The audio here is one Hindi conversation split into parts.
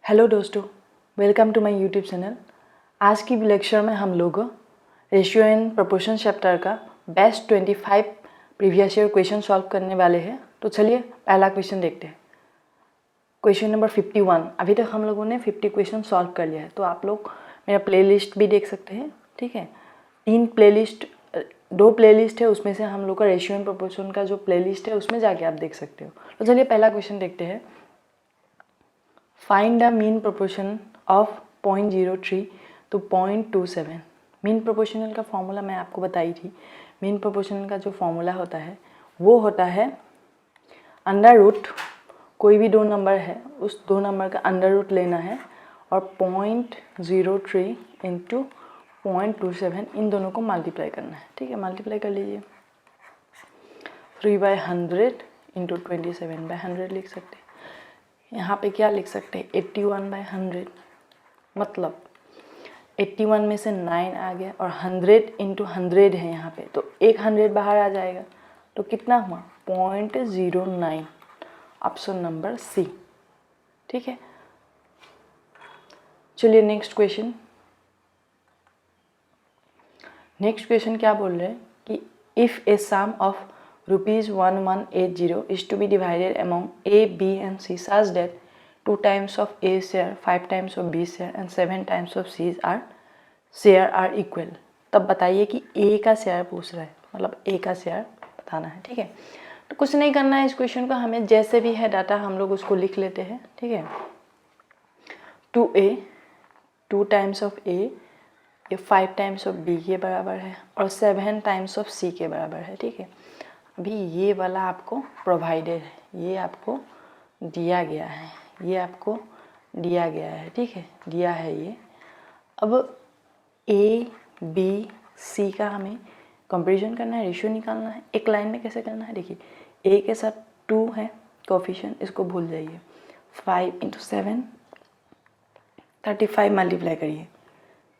हेलो दोस्तों, welcome to my YouTube channel. आज की लेक्चर में हम लोग रेशियो एंड प्रोपोर्शन चैप्टर का best 25 previous year question solve करने वाले हैं। तो चलिए पहला क्वेश्चन देखते हैं। Question number 51। अभी तक हम लोगों ने 50 क्वेश्चन सॉल्व कर लिया है। तो आप लोग मेरा प्लेलिस्ट भी देख सकते हैं, ठीक है। दो प्लेलिस्ट है, उसमें से हम लोग का रेशियो एंड प्रोपोर्शन का जो प्लेलिस्ट है उसमें जाके आप देख सकते हो। तो चलिए पहला क्वेश्चन देखते हैं। Find the mean proportion of 0.03 to 0.27। Mean proportional का फॉर्मूला मैं आपको बताई थी। मीन प्रोपोर्शनल का जो फॉर्मूला होता है वो होता है अंडर रूट, कोई भी दो नंबर है उस दो नंबर का अंडर रूट लेना है और 0.03 इंटू 0.27 इन दोनों को मल्टीप्लाई करना है, ठीक है। मल्टीप्लाई कर लीजिए। 3/100 इंटू 27/100 लिख सकते हैं। यहाँ पे क्या लिख सकते हैं 81/100, मतलब 81 में से 9 आ गया और 100 इंटू 100 है यहाँ पे, तो एक 100 बाहर आ जाएगा। तो कितना हुआ 0.09, ऑप्शन नंबर सी, ठीक है। चलिए नेक्स्ट क्वेश्चन। नेक्स्ट क्वेश्चन क्या बोल रहे हैं कि if a sum of ₹1180 is to be divided among A, B and C such that 2 times of A share, 5 times of B share and 7 times of C share are equal। तब बताइए कि A का शेयर पूछ रहा है, मतलब A का शेयर बताना है, ठीक है। तो कुछ नहीं करना है इस क्वेश्चन का, हमें जैसे भी है डाटा हम लोग उसको लिख लेते हैं, ठीक है। 2A 2 टाइम्स ऑफ A ये 5 टाइम्स ऑफ B के बराबर है और 7 टाइम्स ऑफ C के बराबर है, ठीक है। अभी ये वाला आपको प्रोवाइडेड है, ये आपको दिया गया है, ये आपको दिया गया है, ठीक है, दिया है ये। अब A, B, C का हमें कंपैरिजन करना है, रेशियो निकालना है। एक लाइन में कैसे करना है देखिए, A के साथ 2 है कोफिशिएंट, इसको भूल जाइए। 5 इंटू 7 35 मल्टीप्लाई करिए,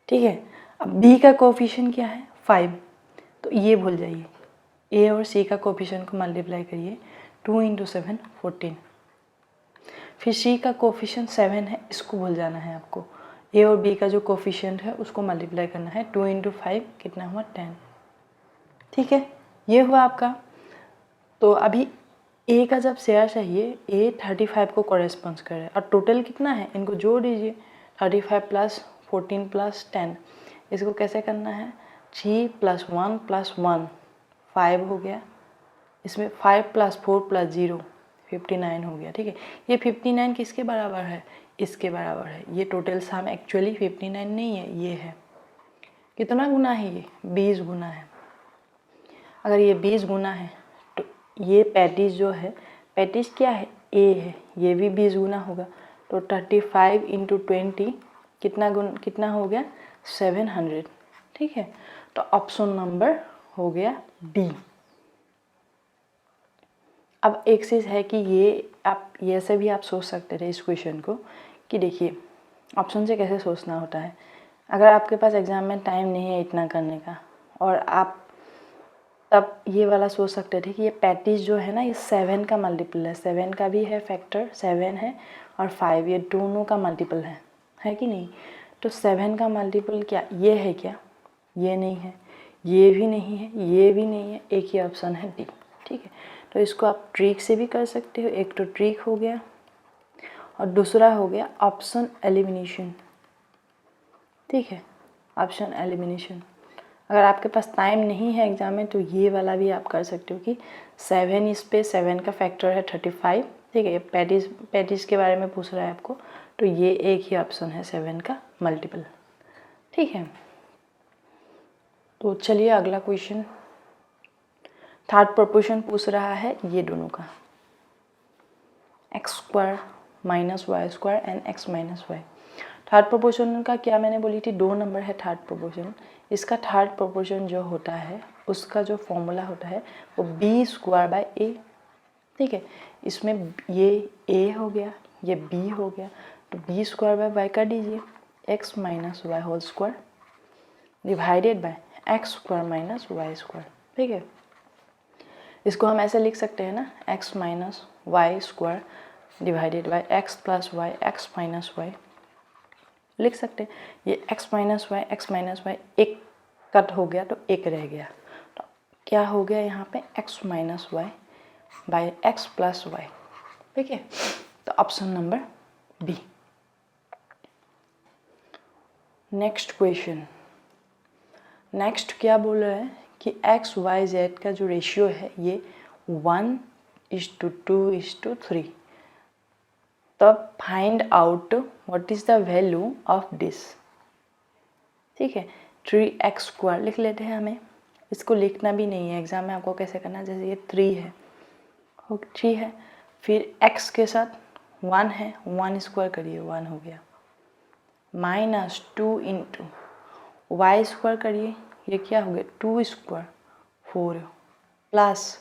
ठीक है। अब B का कोफिशिएंट क्या है 5, तो ये भूल जाइए। ए और सी का कोफिशिएंट को मल्टीप्लाई करिए, 2 इंटू 7 14। फिर सी का कोफिशिएंट 7 है, इसको भूल जाना है आपको। ए और बी का जो कोफिशिएंट है उसको मल्टीप्लाई करना है, 2 इंटू 5 कितना हुआ 10, ठीक है। ये हुआ आपका। तो अभी ए का जब शेयर चाहिए, ए 35 को कॉरेस्पॉन्ड करे और टोटल कितना है इनको जोड़ दीजिए, 35 प्लस 14 प्लस 10। इसको कैसे करना है 3 + 1 + 1 5 हो गया, इसमें 5 + 4 + 0 59 हो गया, ठीक है। ये 59 किसके बराबर है, इसके बराबर है। ये टोटल सम एक्चुअली 59 नहीं है, ये है। कितना गुना है ये 20 गुना है। अगर ये 20 गुना है तो ये 35 जो है, 35 क्या है ए है, ये भी 20 गुना होगा। तो 35 इंटू 20 कितना हो गया 700, ठीक है। तो ऑप्शन नंबर हो गया डी। अब एक चीज़ है कि ये आप ऐसे भी आप सोच सकते थे इस क्वेश्चन को कि देखिए ऑप्शन से कैसे सोचना होता है। अगर आपके पास एग्ज़ाम में टाइम नहीं है इतना करने का, और आप तब ये वाला सोच सकते थे कि ये 35 जो है ना ये 7 का मल्टीपल है, 7 का भी है फैक्टर, 7 है और 5 ये दोनों का मल्टीपल है कि नहीं। तो 7 का मल्टीपल क्या ये है क्या, ये नहीं है, ये भी नहीं है, ये भी नहीं है, एक ही ऑप्शन है डी, ठीक है। तो इसको आप ट्रिक से भी कर सकते हो, एक तो ट्रिक हो गया और दूसरा हो गया ऑप्शन एलिमिनेशन, ठीक है, ऑप्शन एलिमिनेशन। अगर आपके पास टाइम नहीं है एग्जाम में तो ये वाला भी आप कर सकते हो कि 7 इस पे 7 का फैक्टर है 35, ठीक है। ये 35 के बारे में पूछ रहा है आपको, तो ये एक ही ऑप्शन है 7 का मल्टीपल, ठीक है। तो चलिए अगला क्वेश्चन, थर्ड प्रोपोर्शन पूछ रहा है ये दोनों का, x² - y² and x - y। Third proportion का क्या मैंने बोली थी, दो नंबर है थर्ड प्रोपोर्शन। इसका थर्ड प्रोपोर्शन जो होता है उसका जो फॉर्मूला होता है वो b²/a, ठीक है। इसमें ये a हो गया, ये b हो गया, तो b² कर दीजिए, x - y² divided bye x² - y², ठीक है। इसको हम ऐसे लिख सकते हैं ना, x - y² divided by x plus y x minus y लिख सकते हैं। ये x माइनस वाई एक कट हो गया तो एक रह गया, तो क्या हो गया यहाँ पे x minus y by x plus y. ठीक है, तो option number B. Next question, next क्या बोल रहा है कि एक्स वाई जेड का जो रेशियो है ये 1:2:3, तब find out what is the value of this. ठीक है, 3x² लिख लेते हैं। हमें इसको लिखना भी नहीं है, एग्जाम में आपको कैसे करना है, जैसे ये 3 है, फिर x के साथ 1 है, 1² करिए 1 हो गया, -2 इंटू y² करिए, ये क्या हो गया 2² 4 प्लस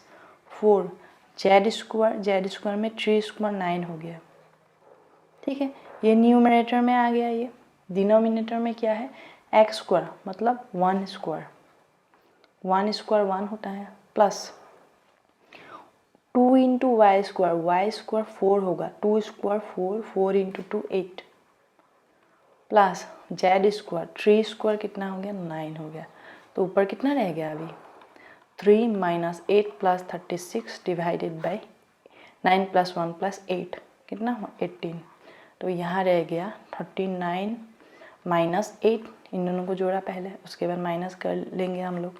4 z² में 3² 9 हो गया। ठीक है, ये न्यूमरेटर में आ गया, ये डिनोमिनेटर में क्या है x² मतलब 1² 1 होता है, प्लस 2 इंटू y² 4 होगा, 2² 4 इंटू 2 8 प्लस z² 3² कितना हो गया 9 हो गया। तो ऊपर कितना रह गया अभी 3 minus 8 plus 36 divided by 9 plus 1 plus 8 कितना हुआ 18। तो यहाँ रह गया 39 माइनस 8, इन दोनों को जोड़ा पहले, उसके बाद माइनस कर लेंगे हम लोग,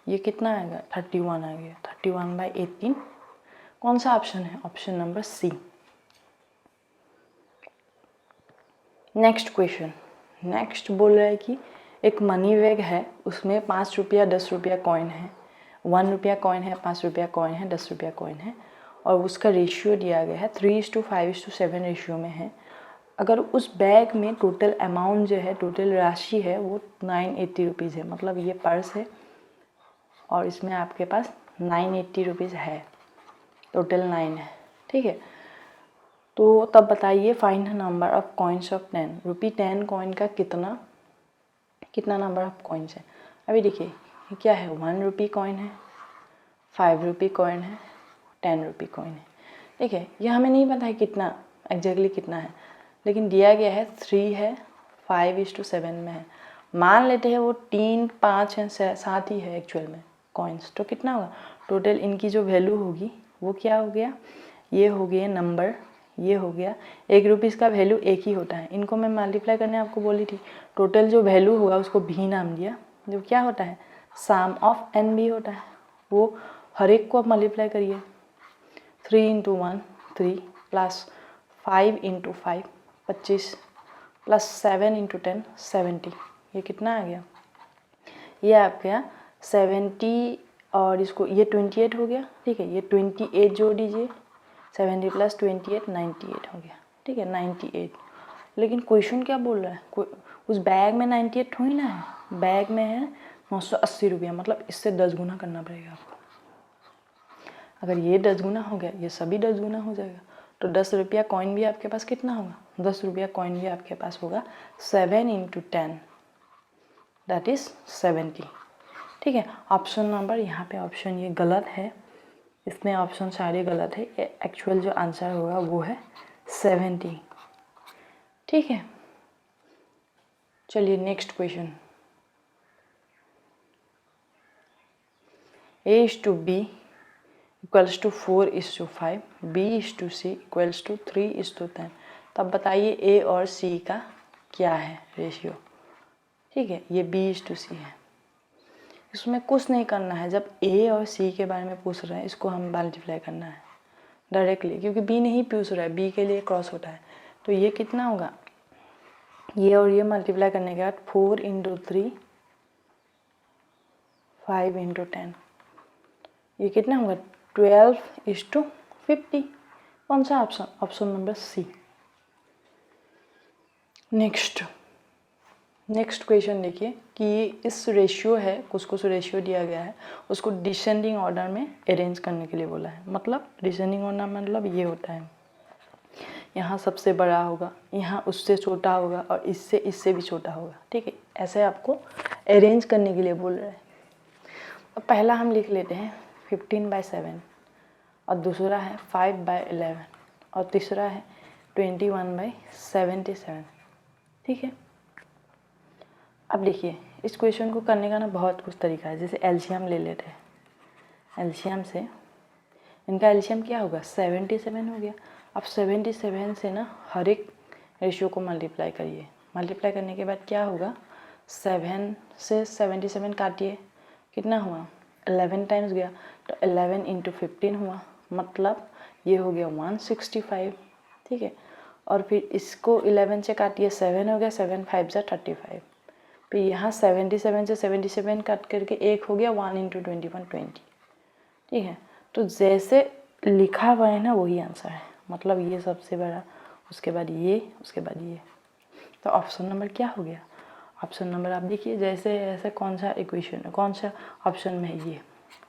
ये कितना आएगा 31 आ गया, 31/18। कौन सा ऑप्शन है, option number C. Next question, next बोल रहा है कि एक मनी बैग है, उसमें 5 रुपया 10 रुपया कॉइन है, 1 रुपया कॉइन है, 5 रुपया कॉइन है, 10 रुपया कॉइन है, और उसका रेशियो दिया गया है 3:5:7 रेशियो में है। अगर उस बैग में टोटल अमाउंट जो है, टोटल राशि है वो 980 रुपीज़ है, मतलब ये पर्स है और इसमें आपके पास 980 रुपीज़ है, टोटल 9 है। ठीक है, तो तब बताइए find number of coins of 10 rupee 10 coin का कितना नंबर ऑफ कॉइन्स है। अभी देखिए ये क्या है, 1 रुपी कॉइन है, 5 रुपी कॉइन है, 10 रुपी कॉइन है। ठीक है, ये हमें नहीं पता है कितना एग्जैक्टली कितना है, लेकिन दिया गया है 3 है 5:7 में है, मान लेते हैं वो 3 5 है 7 ही है एक्चुअल में कॉइन्स, तो कितना होगा टोटल इनकी जो वैल्यू होगी वो क्या हो गया, ये हो गया नंबर, ये हो गया 1 रुपीज़ का वैल्यू एक ही होता है, इनको मैं मल्टीप्लाई करने आपको बोली थी, टोटल जो वैल्यू होगा उसको भी नाम दिया, जो क्या होता है सम ऑफ n भी होता है, वो हर एक को आप मल्टीप्लाई करिए, 3 × 1 3 प्लस 5 × 5 25 प्लस 7 × 10 70, ये कितना आ गया, ये आप गया 70 और इसको ये 28 हो गया। ठीक है, ये 28 जोड़ दीजिए, 70 प्लस 28 98 हो गया। ठीक है 98, लेकिन क्वेश्चन क्या बोल रहा है, उस बैग में 98 थोड़ी ना है, बैग में है 980 रुपया, मतलब इससे 10 गुना करना पड़ेगा आपको। अगर ये 10 गुना हो गया, ये सभी 10 गुना हो जाएगा, तो 10 रुपया कॉइन भी आपके पास कितना होगा, 10 रुपया कॉइन भी आपके पास होगा 7 × 10 दैट इज 70। ठीक है, ऑप्शन नंबर यहाँ पे ऑप्शन ये गलत है, इसमें ऑप्शन सारे गलत है, एक्चुअल जो आंसर होगा वो है 70। ठीक है, चलिए next question, A:B equals to 4:5, B:C equals to 3:10, तब बताइए A और C का क्या है रेशियो। ठीक है, ये B:C है, इसमें कुछ नहीं करना है, जब A और C के बारे में पूछ रहे हैं इसको हम मल्टीप्लाई करना है डायरेक्टली, क्योंकि B नहीं पूछ रहा है, B के लिए क्रॉस होता है, तो ये कितना होगा, ये और ये मल्टीप्लाई करने के बाद 4 × 3 5 × 10, ये कितना होगा 12:50। कौन सा option, option number C. Next question देखिए कि इस रेशियो है, कुछ रेशियो दिया गया है, उसको डिसेंडिंग ऑर्डर में अरेंज करने के लिए बोला है, मतलब डिसेंडिंग ऑर्डर मतलब ये होता है यहाँ सबसे बड़ा होगा, यहाँ उससे छोटा होगा और इससे भी छोटा होगा। ठीक है, ऐसे आपको अरेंज करने के लिए बोल रहे हैं। अब पहला हम लिख लेते हैं 15/7 और दूसरा है 5/11 और तीसरा है 21/77। ठीक है, अब देखिए इस क्वेश्चन को करने का ना बहुत कुछ तरीका है। जैसे एलसीएम ले लेते हैं, एलसीएम से इनका एलसीएम क्या होगा 77 हो गया। अब 77 से ना हर एक रेशियो को मल्टीप्लाई करिए, मल्टीप्लाई करने के बाद क्या होगा 7 से 77 काटिए, कितना हुआ 11 टाइम्स गया, तो 11 × 15 हुआ, मतलब ये हो गया 165। ठीक है, और फिर इसको 11 से काटिए, 7 हो गया, 7 5 × 35। फिर यहाँ 77 से 77 काट करके एक हो गया 1 × 21 20। ठीक है, तो जैसे लिखा हुआ है ना वही आंसर है, मतलब ये सबसे बड़ा, उसके बाद ये, उसके बाद ये। तो ऑप्शन नंबर क्या हो गया, ऑप्शन नंबर आप देखिए जैसे ऐसे कौन सा इक्वेशन है, कौन सा ऑप्शन में है ये,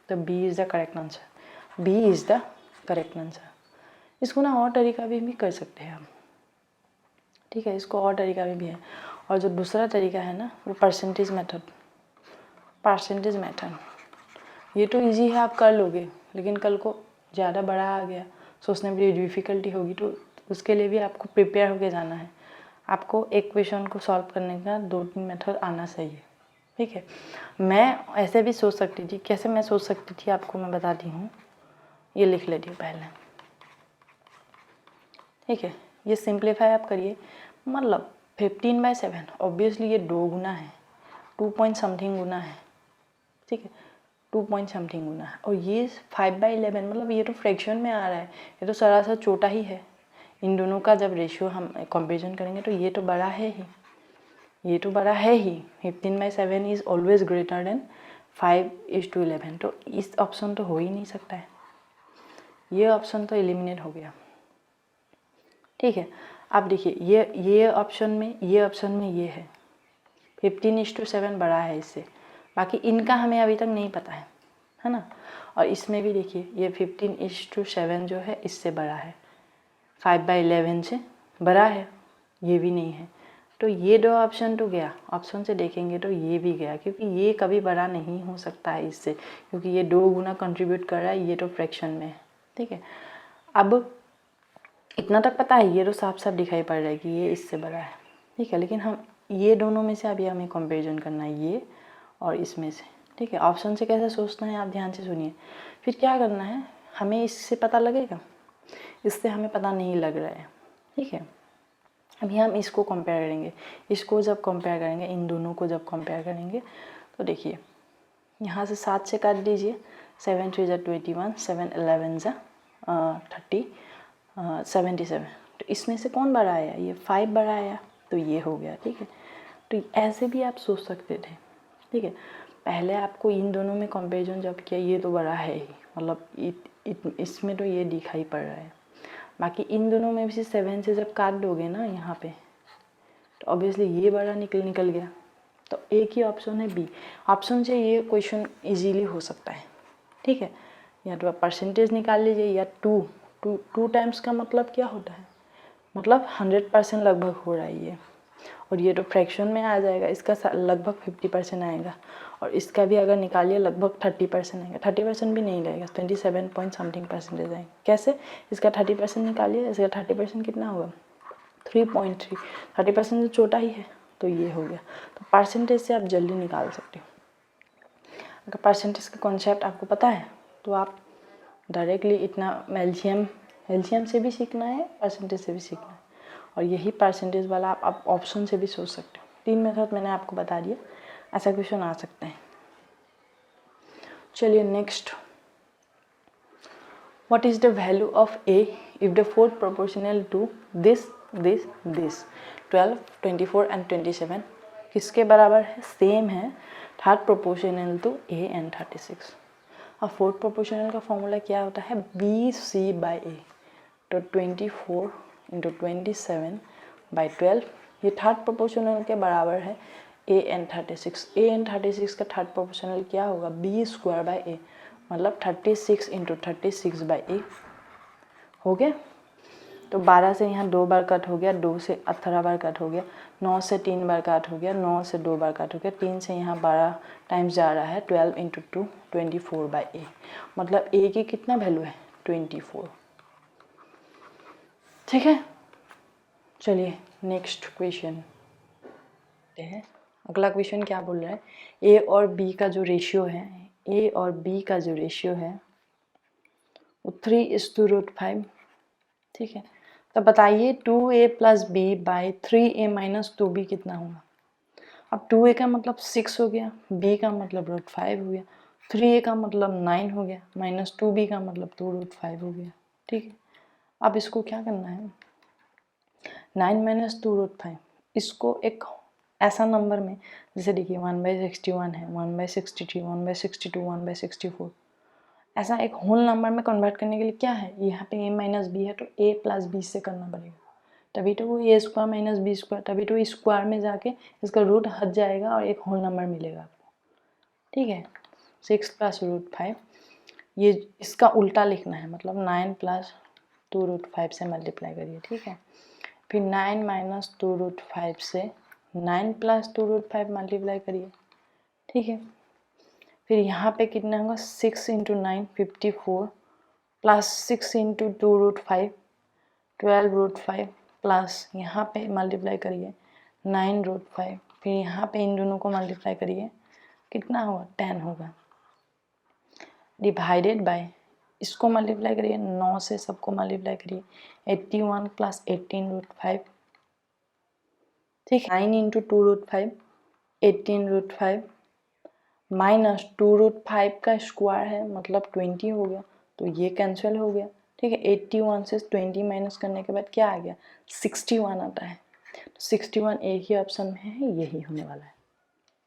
तो B is the correct answer, B is the correct answer. इसको ना और तरीका भी कर सकते हैं हम। ठीक है, इसको और तरीका भी है। और जो दूसरा तरीका है ना वो परसेंटेज मेथड, परसेंटेज मेथड ये तो इजी है, आप कर लोगे, लेकिन कल को ज़्यादा बड़ा आ गया, सोचने में डिफ़िकल्टी होगी, तो उसके लिए भी आपको प्रिपेयर होके जाना है। आपको एक क्वेश्चन को सॉल्व करने का 2-3 मेथड आना चाहिए। ठीक है, मैं ऐसे भी सोच सकती थी, कैसे मैं सोच सकती थी आपको मैं बताती हूँ, ये लिख लेती हूँ पहले। ठीक है, ये सिंप्लीफाई आप करिए, मतलब 15/7 ऑब्वियसली ये 2 गुना है, 2 पॉइंट समथिंग गुना है। ठीक है, 2 पॉइंट समथिंग गुना है, और ये 5/11 मतलब ये तो फ्रैक्शन में आ रहा है, ये तो सरासर छोटा ही है। इन दोनों का जब रेशियो हम कंपेरिजन करेंगे तो ये तो बड़ा है ही, ये तो बड़ा है ही। 15/7 इज़ ऑलवेज ग्रेटर देन 5:11, तो इस ऑप्शन तो हो ही नहीं सकता है, ये ऑप्शन तो एलिमिनेट हो गया। ठीक है, अब देखिए ये ऑप्शन में, ये ऑप्शन में ये है 15:7 बड़ा है इससे, बाकी इनका हमें अभी तक नहीं पता है ना। और इसमें भी देखिए ये 15:7 जो है इससे बड़ा है, 5/11 से बड़ा है, ये भी नहीं है। तो ये 2 ऑप्शन तो गया, ऑप्शन से देखेंगे तो ये भी गया, क्योंकि ये कभी बड़ा नहीं हो सकता है इससे, क्योंकि ये 2 गुना कंट्रीब्यूट कर रहा है, ये तो फ्रैक्शन में है। ठीक है, अब इतना तक पता है, ये तो साफ साफ दिखाई पड़ रहा है कि ये इससे बड़ा है। ठीक है, लेकिन हम ये दोनों में से अभी हमें कंपैरिजन करना है, ये और इसमें से। ठीक है, ऑप्शन से कैसे सोचना है आप ध्यान से सुनिए। फिर क्या करना है, हमें इससे पता लगेगा, इससे हमें पता नहीं लग रहा है। ठीक है, अभी हम इसको कंपेयर करेंगे, इसको जब कंपेयर करेंगे, इन दोनों को जब कंपेयर करेंगे तो देखिए यहाँ से 7 से काट दीजिए, 7 3 × 21, 7 11 30, 77। तो इसमें से कौन बड़ा आया, ये 5 बड़ा आया, तो ये हो गया। ठीक है, तो ऐसे भी आप सोच सकते थे। ठीक है, पहले आपको इन दोनों में कंपैरिजन जब किया, ये तो बड़ा है ही, मतलब इसमें तो ये दिखाई पड़ रहा है, बाकी इन दोनों में भी 7 से जब काट दोगे ना यहाँ पे, तो ऑब्वियसली ये बड़ा निकल गया। तो एक ही ऑप्शन है बी, ऑप्शन से ये क्वेश्चन इजीली हो सकता है। ठीक है, या तो आप परसेंटेज निकाल लीजिए, या टू टाइम्स का मतलब क्या होता है, मतलब 100% लगभग हो रहा है ये, और ये तो फ्रैक्शन में आ जाएगा, इसका लगभग 50% आएगा, और इसका भी अगर निकालिए लगभग 30% आएगा, 30% भी नहीं रहेगा, 27 पॉइंट समथिंग परसेंटेज आएगा। कैसे, इसका 30% निकालिए, इसका 30% कितना होगा 3.3, 30% तो छोटा ही है, तो ये हो गया। तो परसेंटेज से आप जल्दी निकाल सकते हो। अगर परसेंटेज का कॉन्सेप्ट आपको पता है तो आप डायरेक्टली इतना एलसीएम से भी सीखना है, परसेंटेज से भी सीखना है, और यही परसेंटेज वाला आप ऑप्शन से भी सोच सकते हो। 3 मेथड मैंने आपको बता दिया, ऐसा क्वेश्चन आ सकते हैं। चलिए next, what is the value of a if the fourth proportional to this 12, 24 and 27 किसके बराबर है, सेम है, third proportional to a and 36। अब फोर्थ प्रोपोर्शनल का फॉर्मूला क्या होता है, BC/A, तो 24 × 27/12, ये थर्ड प्रोपोर्शनल के बराबर है A एंड 36। A एंड 36 का थर्ड प्रोपोर्शनल क्या होगा, B² A, मतलब 36 × 36/A हो गया। तो 12 से यहाँ 2 बार कट हो गया, 2 से 18 बार कट हो गया, 9 से 3 बार कट हो गया, 9 से 2 बार कट हो गया, 3 से यहाँ 12 टाइम्स जा रहा है, 12 × 2 24/A, मतलब A की कितना वैल्यू है 24। ठीक है, चलिए नेक्स्ट क्वेश्चन है। अगला क्वेश्चन क्या बोल रहा है, ए और बी का जो रेशियो है, ए और बी का जो रेशियो है वो 3:5, ठीक है। तो बताइए 2a plus B by 3a minus 2b कितना होगा। अब 2a का मतलब 6 हो गया, b का मतलब √5 हो गया, 3a का मतलब 9 हो गया, माइनस 2b का मतलब 2√5 हो गया, ठीक है। अब इसको क्या करना है, 9 माइनस 2√5, इसको एक ऐसा नंबर में, जैसे देखिए 1/61 है, 1/63, 1/62, 1/64, ऐसा एक होल नंबर में कन्वर्ट करने के लिए क्या है, यहाँ पे a माइनस बी है तो a प्लस बी से करना पड़ेगा, तभी तो वो a² माइनस बी स्क्वायर, तभी तो स्क्वायर में जाके इसका रूट हट जाएगा और एक होल नंबर मिलेगा आपको, ठीक है। 6 प्लस √5, ये इसका उल्टा लिखना है, मतलब 9 प्लस 2√5 से मल्टीप्लाई करिए, ठीक है। फिर 9 माइनस 2√5 से 9 प्लस 2√5 मल्टीप्लाई करिए, ठीक है। फिर यहाँ पे कितना होगा, 6 इंटू 9 54 प्लस 6 इंटू 2√5 12√5 प्लस यहाँ पे मल्टीप्लाई करिए 9√5, फिर यहाँ पे इन दोनों को मल्टीप्लाई करिए, कितना होगा 10 होगा, डिवाइडेड बाय इसको मल्टीप्लाई करिए 9 से सबको मल्टीप्लाई करिए 81 प्लस 18√5, ठीक है। 9 इंटू 2√5 18√5 माइनस 2√5 का स्क्वायर है मतलब 20 हो गया, तो ये कैंसिल हो गया, ठीक है। 81 से 20 माइनस करने के बाद क्या आ गया, 61 आता है, तो 61 एक ही ऑप्शन में है, यही होने वाला है,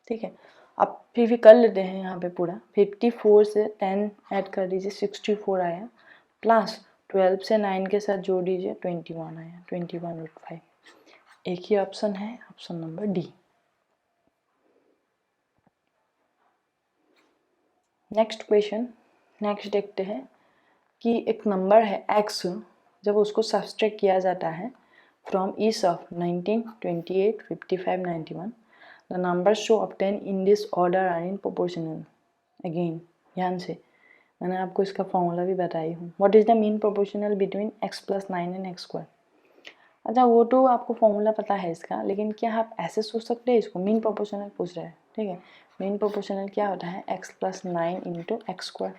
ठीक है। अब फिर भी कर लेते हैं यहाँ पे पूरा, 54 से 10 ऐड कर दीजिए 64 आया, प्लस 12 से 9 के साथ जोड़ दीजिए 21 आया, 21√5, एक ही ऑप्शन है, option number D. Next question, next देखते हैं कि एक नंबर है x, जब उसको सब्सट्रैक्ट किया जाता है from each of 19, 28, 55, 91, the number so obtain in this order are in proportional. Again ध्यान से, मैंने आपको इसका फॉर्मूला भी बताई हूँ। What is the mean proportional between x + 9 and x²। अच्छा वो तो आपको फॉर्मूला पता है इसका, लेकिन क्या आप ऐसे सोच सकते हैं, इसको मीन प्रोपोर्शनल पूछ रहा है, ठीक है। मीन प्रोपोर्शनल क्या होता है, x + 9 इंटू x²,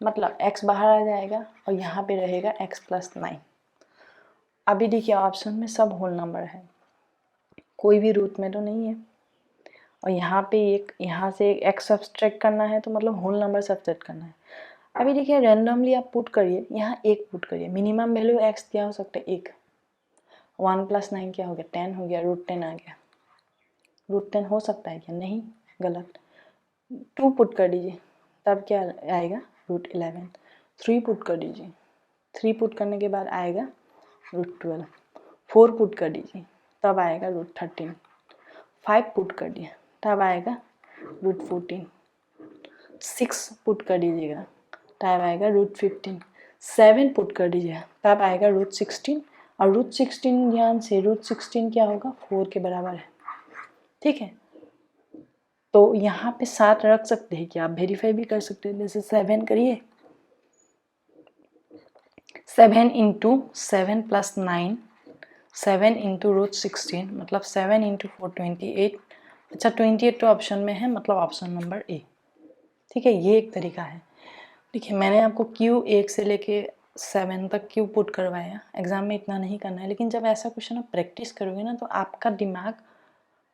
मतलब x बाहर आ जाएगा और यहाँ पे रहेगा x + 9। अभी देखिए ऑप्शन में सब होल नंबर है, कोई भी रूट में तो नहीं है, और यहाँ पे एक यहाँ से एक x सब्सट्रैक्ट करना है, तो मतलब होल नंबर सब्सट्रैक्ट करना है। अभी देखिए रैंडमली आप पुट करिए, यहाँ एक पुट करिए, मिनिमम वैल्यू x क्या हो सकता है, 1, 1 + 9 क्या हो गया, 10 हो गया, √10 आ गया, √10 हो सकता है क्या, नहीं, गलत। 2 पुट कर दीजिए, तब क्या आएगा, √11। 3 पुट कर दीजिए, 3 पुट करने के बाद आएगा √12। 4 पुट कर दीजिए, तब आएगा √13। 5 पुट कर दिया, तब आएगा √14। 6 पुट कर दीजिएगा, तब आएगा √15। 7 पुट कर दीजिएगा, तब आएगा √16, और √16 ध्यान से, √16 क्या होगा, 4 के बराबर है, ठीक है। तो यहाँ पे 7 रख सकते हैं, क्या आप वेरीफाई भी कर सकते हैं, जैसे 7 करिए, 7 इंटू 7 + 9, 7 इंटू √16, मतलब 7 इंटू 4 28। अच्छा 28 तो ऑप्शन में है, मतलब ऑप्शन नंबर ए, ठीक है। ये एक तरीका है। देखिए मैंने आपको क्यू 1 से लेके 7 तक क्यू पुट करवाया, एग्जाम में इतना नहीं करना है, लेकिन जब ऐसा क्वेश्चन आप प्रैक्टिस करोगे ना, तो आपका दिमाग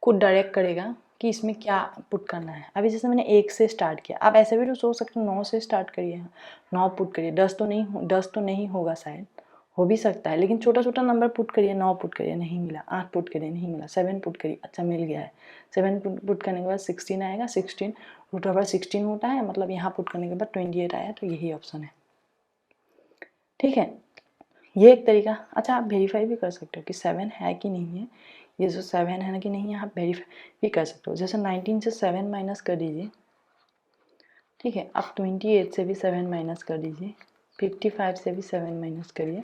खुद डायरेक्ट करेगा कि इसमें क्या पुट करना है। अभी जैसे मैंने 1 से स्टार्ट किया, आप ऐसे भी तो सोच सकते हो 9 से स्टार्ट करिए, 9 पुट करिए, 10 तो नहीं होगा, शायद हो भी सकता है, लेकिन छोटा छोटा नंबर पुट करिए, 9 पुट करिए, नहीं मिला, 8 पुट करिए, नहीं मिला, 7 पुट करिए, अच्छा मिल गया है। 7 पुट करने के बाद 16 आएगा, 16 √16 होता है, मतलब यहाँ पुट करने के बाद 28 आया, तो यही ऑप्शन है, ठीक है। ये एक तरीका। अच्छा आप वेरीफाई भी कर सकते हो कि 7 है कि नहीं है, ये जो 7 है ना कि नहीं, आप वेरीफाई भी कर सकते हो। जैसे 19 से 7 माइनस कर दीजिए, ठीक है। अब 28 से भी 7 माइनस कर दीजिए, 55 से भी 7 माइनस करिए,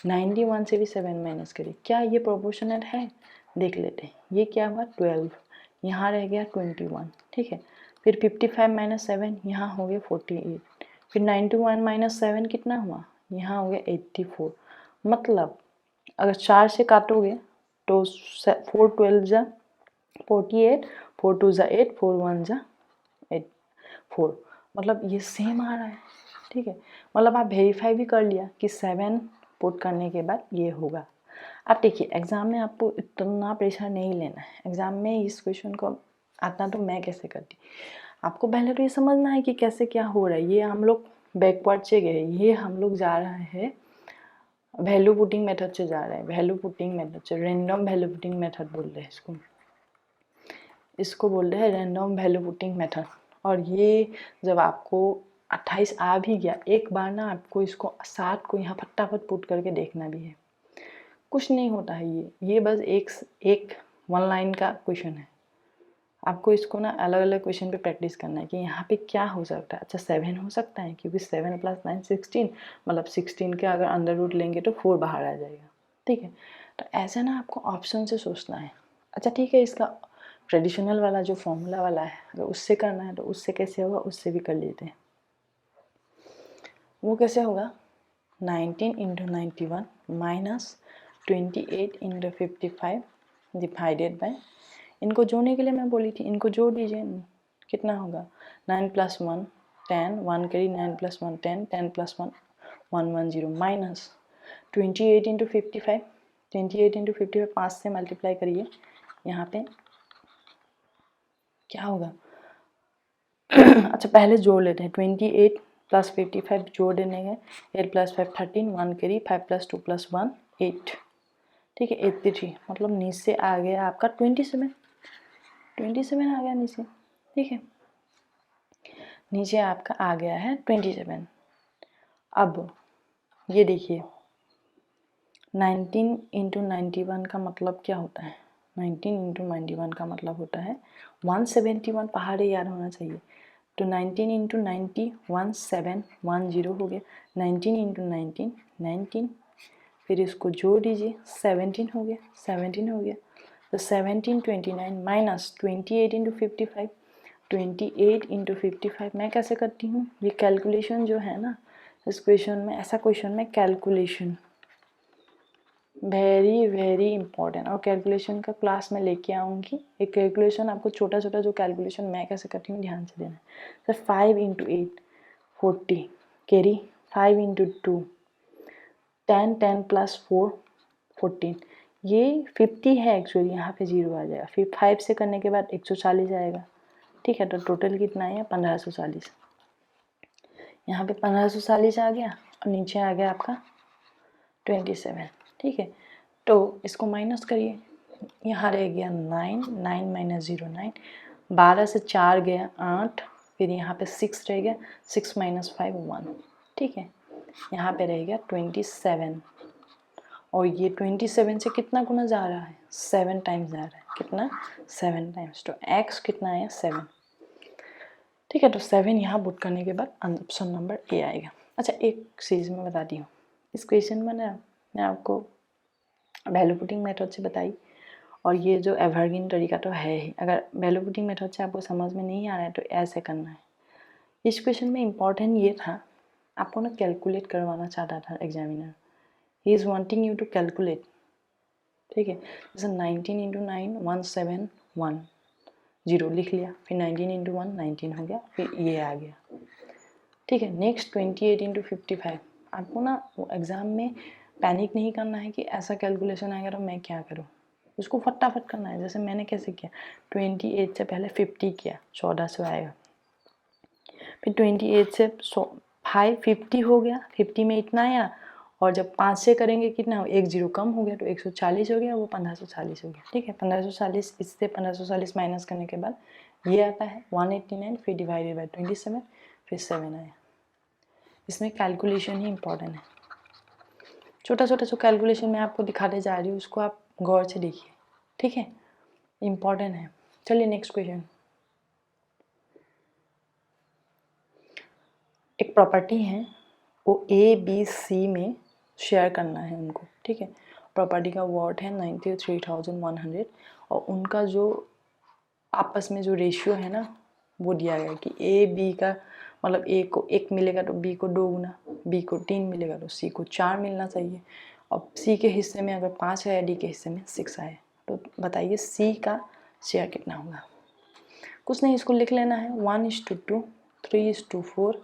91 से भी 7 माइनस करिए, क्या ये प्रोपोर्शनल है, देख लेते हैं। ये क्या हुआ 12, यहाँ रह गया 21, ठीक है। फिर 55 माइनस 7, यहाँ हो गया 48, फिर 91 माइनस 7 कितना हुआ, यहाँ हो गया 84, मतलब अगर 4 से काटोगे तो 4 12 जा 48, 4 2 जा 8, 4 1 जा 8 4, मतलब ये सेम आ रहा है। ठीक है, मतलब आप वेरीफाई भी कर लिया कि 7 पुट करने के बाद ये होगा। अब देखिए एग्ज़ाम में आपको इतना प्रेशर नहीं लेना है। एग्ज़ाम में इस क्वेश्चन को आता तो मैं कैसे करती, आपको पहले तो ये समझना है कि कैसे क्या हो रहा है। ये हम लोग बैकवर्ड से गए, ये हम लोग जा रहे हैं वैल्यू पुटिंग मेथड से जा रहे हैं, वैल्यू पुटिंग मेथड से, रैंडम वैल्यू पुटिंग मेथड बोल रहे हैं इसको बोल रहे हैं रैंडम वैल्यू पुटिंग मेथड। और ये जब आपको 28 आ भी गया, एक बार ना आपको इसको 7 को यहाँ फटाफट पुट करके देखना भी है। कुछ नहीं होता है ये बस एक 1 लाइन का क्वेश्चन है। आपको इसको ना अलग अलग क्वेश्चन पे प्रैक्टिस करना है कि यहाँ पे क्या हो सकता है। अच्छा 7 हो सकता है क्योंकि 7 + 9 16, मतलब 16 के अगर अंडर रूट लेंगे तो 4 बाहर आ जाएगा। ठीक है, तो ऐसे ना आपको ऑप्शन से सोचना है। अच्छा ठीक है, इसका ट्रेडिशनल वाला जो फॉर्मूला वाला है अगर उससे करना है तो उससे कैसे होगा, उससे भी कर लेते हैं। वो कैसे होगा, 19 × 91 - 28 × 55 डिवाइडेड बाय, इनको जोड़ने के लिए मैं बोली थी, इनको जोड़ दीजिए, कितना होगा 9 + 1 10, 1 करी 9 + 1 10, 10 + 1 110 माइनस 28 × 55, 28 × 55 5 से मल्टीप्लाई करिए, यहाँ पे क्या होगा अच्छा पहले जोड़ लेते हैं, 28 + 55 जोड़ देने के, 8 + 5 13, 1 करी 5 + 2 + 1 8। ठीक है 83, मतलब नीचे आ गया आपका 27 आ गया नीचे। ठीक है, नीचे आपका आ गया है 27। अब ये देखिए 19 × 91 का मतलब क्या होता है, 19 × 91 का मतलब होता है 171, पहाड़ी याद होना चाहिए। तो 19 × 90 1710 हो गया, 19 × 19 19, फिर इसको जोड़ दीजिए 17 हो गया, 17 हो गया। तो 17 29 माइनस 28 × 55, 28 × 55 मैं कैसे करती हूँ, ये कैलकुलेशन जो है ना इस क्वेश्चन में, ऐसा क्वेश्चन में कैलकुलेशन वेरी वेरी इंपॉर्टेंट, और कैलकुलेशन का क्लास में लेके आऊँगी। एक कैलकुलेशन आपको छोटा छोटा जो कैलकुलेशन मैं कैसे करती हूँ ध्यान से देना है। सर 5 × 8 40 कैरी, 5 × 2 10, 10 + 4 14, ये 50 है एक्चुअली, यहाँ पे 0 आ जाएगा, फिर 5 से करने के बाद 140 आएगा। ठीक है, तो टोटल कितना है 1540, यहाँ पे 1540 आ गया और नीचे आ गया आपका 27। ठीक है, तो इसको माइनस करिए, यहाँ रह गया 9, 9 - 0 9, 12 से 4 गया 8, फिर यहाँ पे 6 रह गया, 6 - 5 1। ठीक है, यहाँ पे रह गया 27, और ये 27 से कितना गुना जा रहा है, 7 टाइम्स जा रहा है, कितना 7 टाइम्स, तो x कितना आया 7। ठीक है, तो 7 यहाँ पुट करने के बाद ऑप्शन नंबर ए आएगा। अच्छा एक चीज़ मैं बताती हूँ, इस क्वेश्चन में ना मैं आपको वैल्यू पुटिंग मेथड से बताई, और ये जो एवरग्रीन तरीका तो है ही। अगर वैल्यू पुटिंग मेथड से आपको समझ में नहीं आ रहा है तो ऐसे करना है। इस क्वेश्चन में इम्पॉर्टेंट ये था, आपको ना कैलकुलेट करवाना चाहता था examiner, he is wanting you to calculate. ठीक है, जैसे 19 × 9 171 0 लिख लिया, फिर 19 × 1 19 हो गया, फिर ये आ गया। ठीक है, नेक्स्ट 28 × 55, आपको ना एग्ज़ाम में पैनिक नहीं करना है कि ऐसा कैलकुलेशन आएगा तो मैं क्या करूँ, उसको फटाफट करना है। जैसे मैंने कैसे किया, 28 से पहले 50 किया, 1400 आएगा, फिर 28 से 5 50 हो गया, 50 में इतना आया, और जब 5 से करेंगे कितना, एक 0 कम हो गया तो 140 हो गया, वो 1540 हो गया। ठीक है, 1540, इससे 1540 माइनस करने के बाद ये आता है 189, फिर डिवाइडेड बाई 27, फिर 7 आया। इसमें कैलकुलेशन ही इम्पॉर्टेंट है। छोटा छोटा जो कैलकुलेशन मैं आपको दिखाने जा रही हूँ उसको आप गौर से देखिए। ठीक है, इम्पॉर्टेंट है। चलिए नेक्स्ट क्वेश्चन, एक प्रॉपर्टी है, वो ए बी सी में शेयर करना है उनको। ठीक है, प्रॉपर्टी का वर्थ है 93,100, और उनका जो आपस में जो रेशियो है ना वो दिया गया है कि ए बी का मतलब ए को 1 मिलेगा तो बी को 2 गुना, बी को 3 मिलेगा तो सी को 4 मिलना चाहिए, अब सी के हिस्से में अगर 5 आया, डी के हिस्से में 6 आया, तो बताइए सी का शेयर कितना होगा। कुछ नहीं, इसको लिख लेना है 1:2, 3:4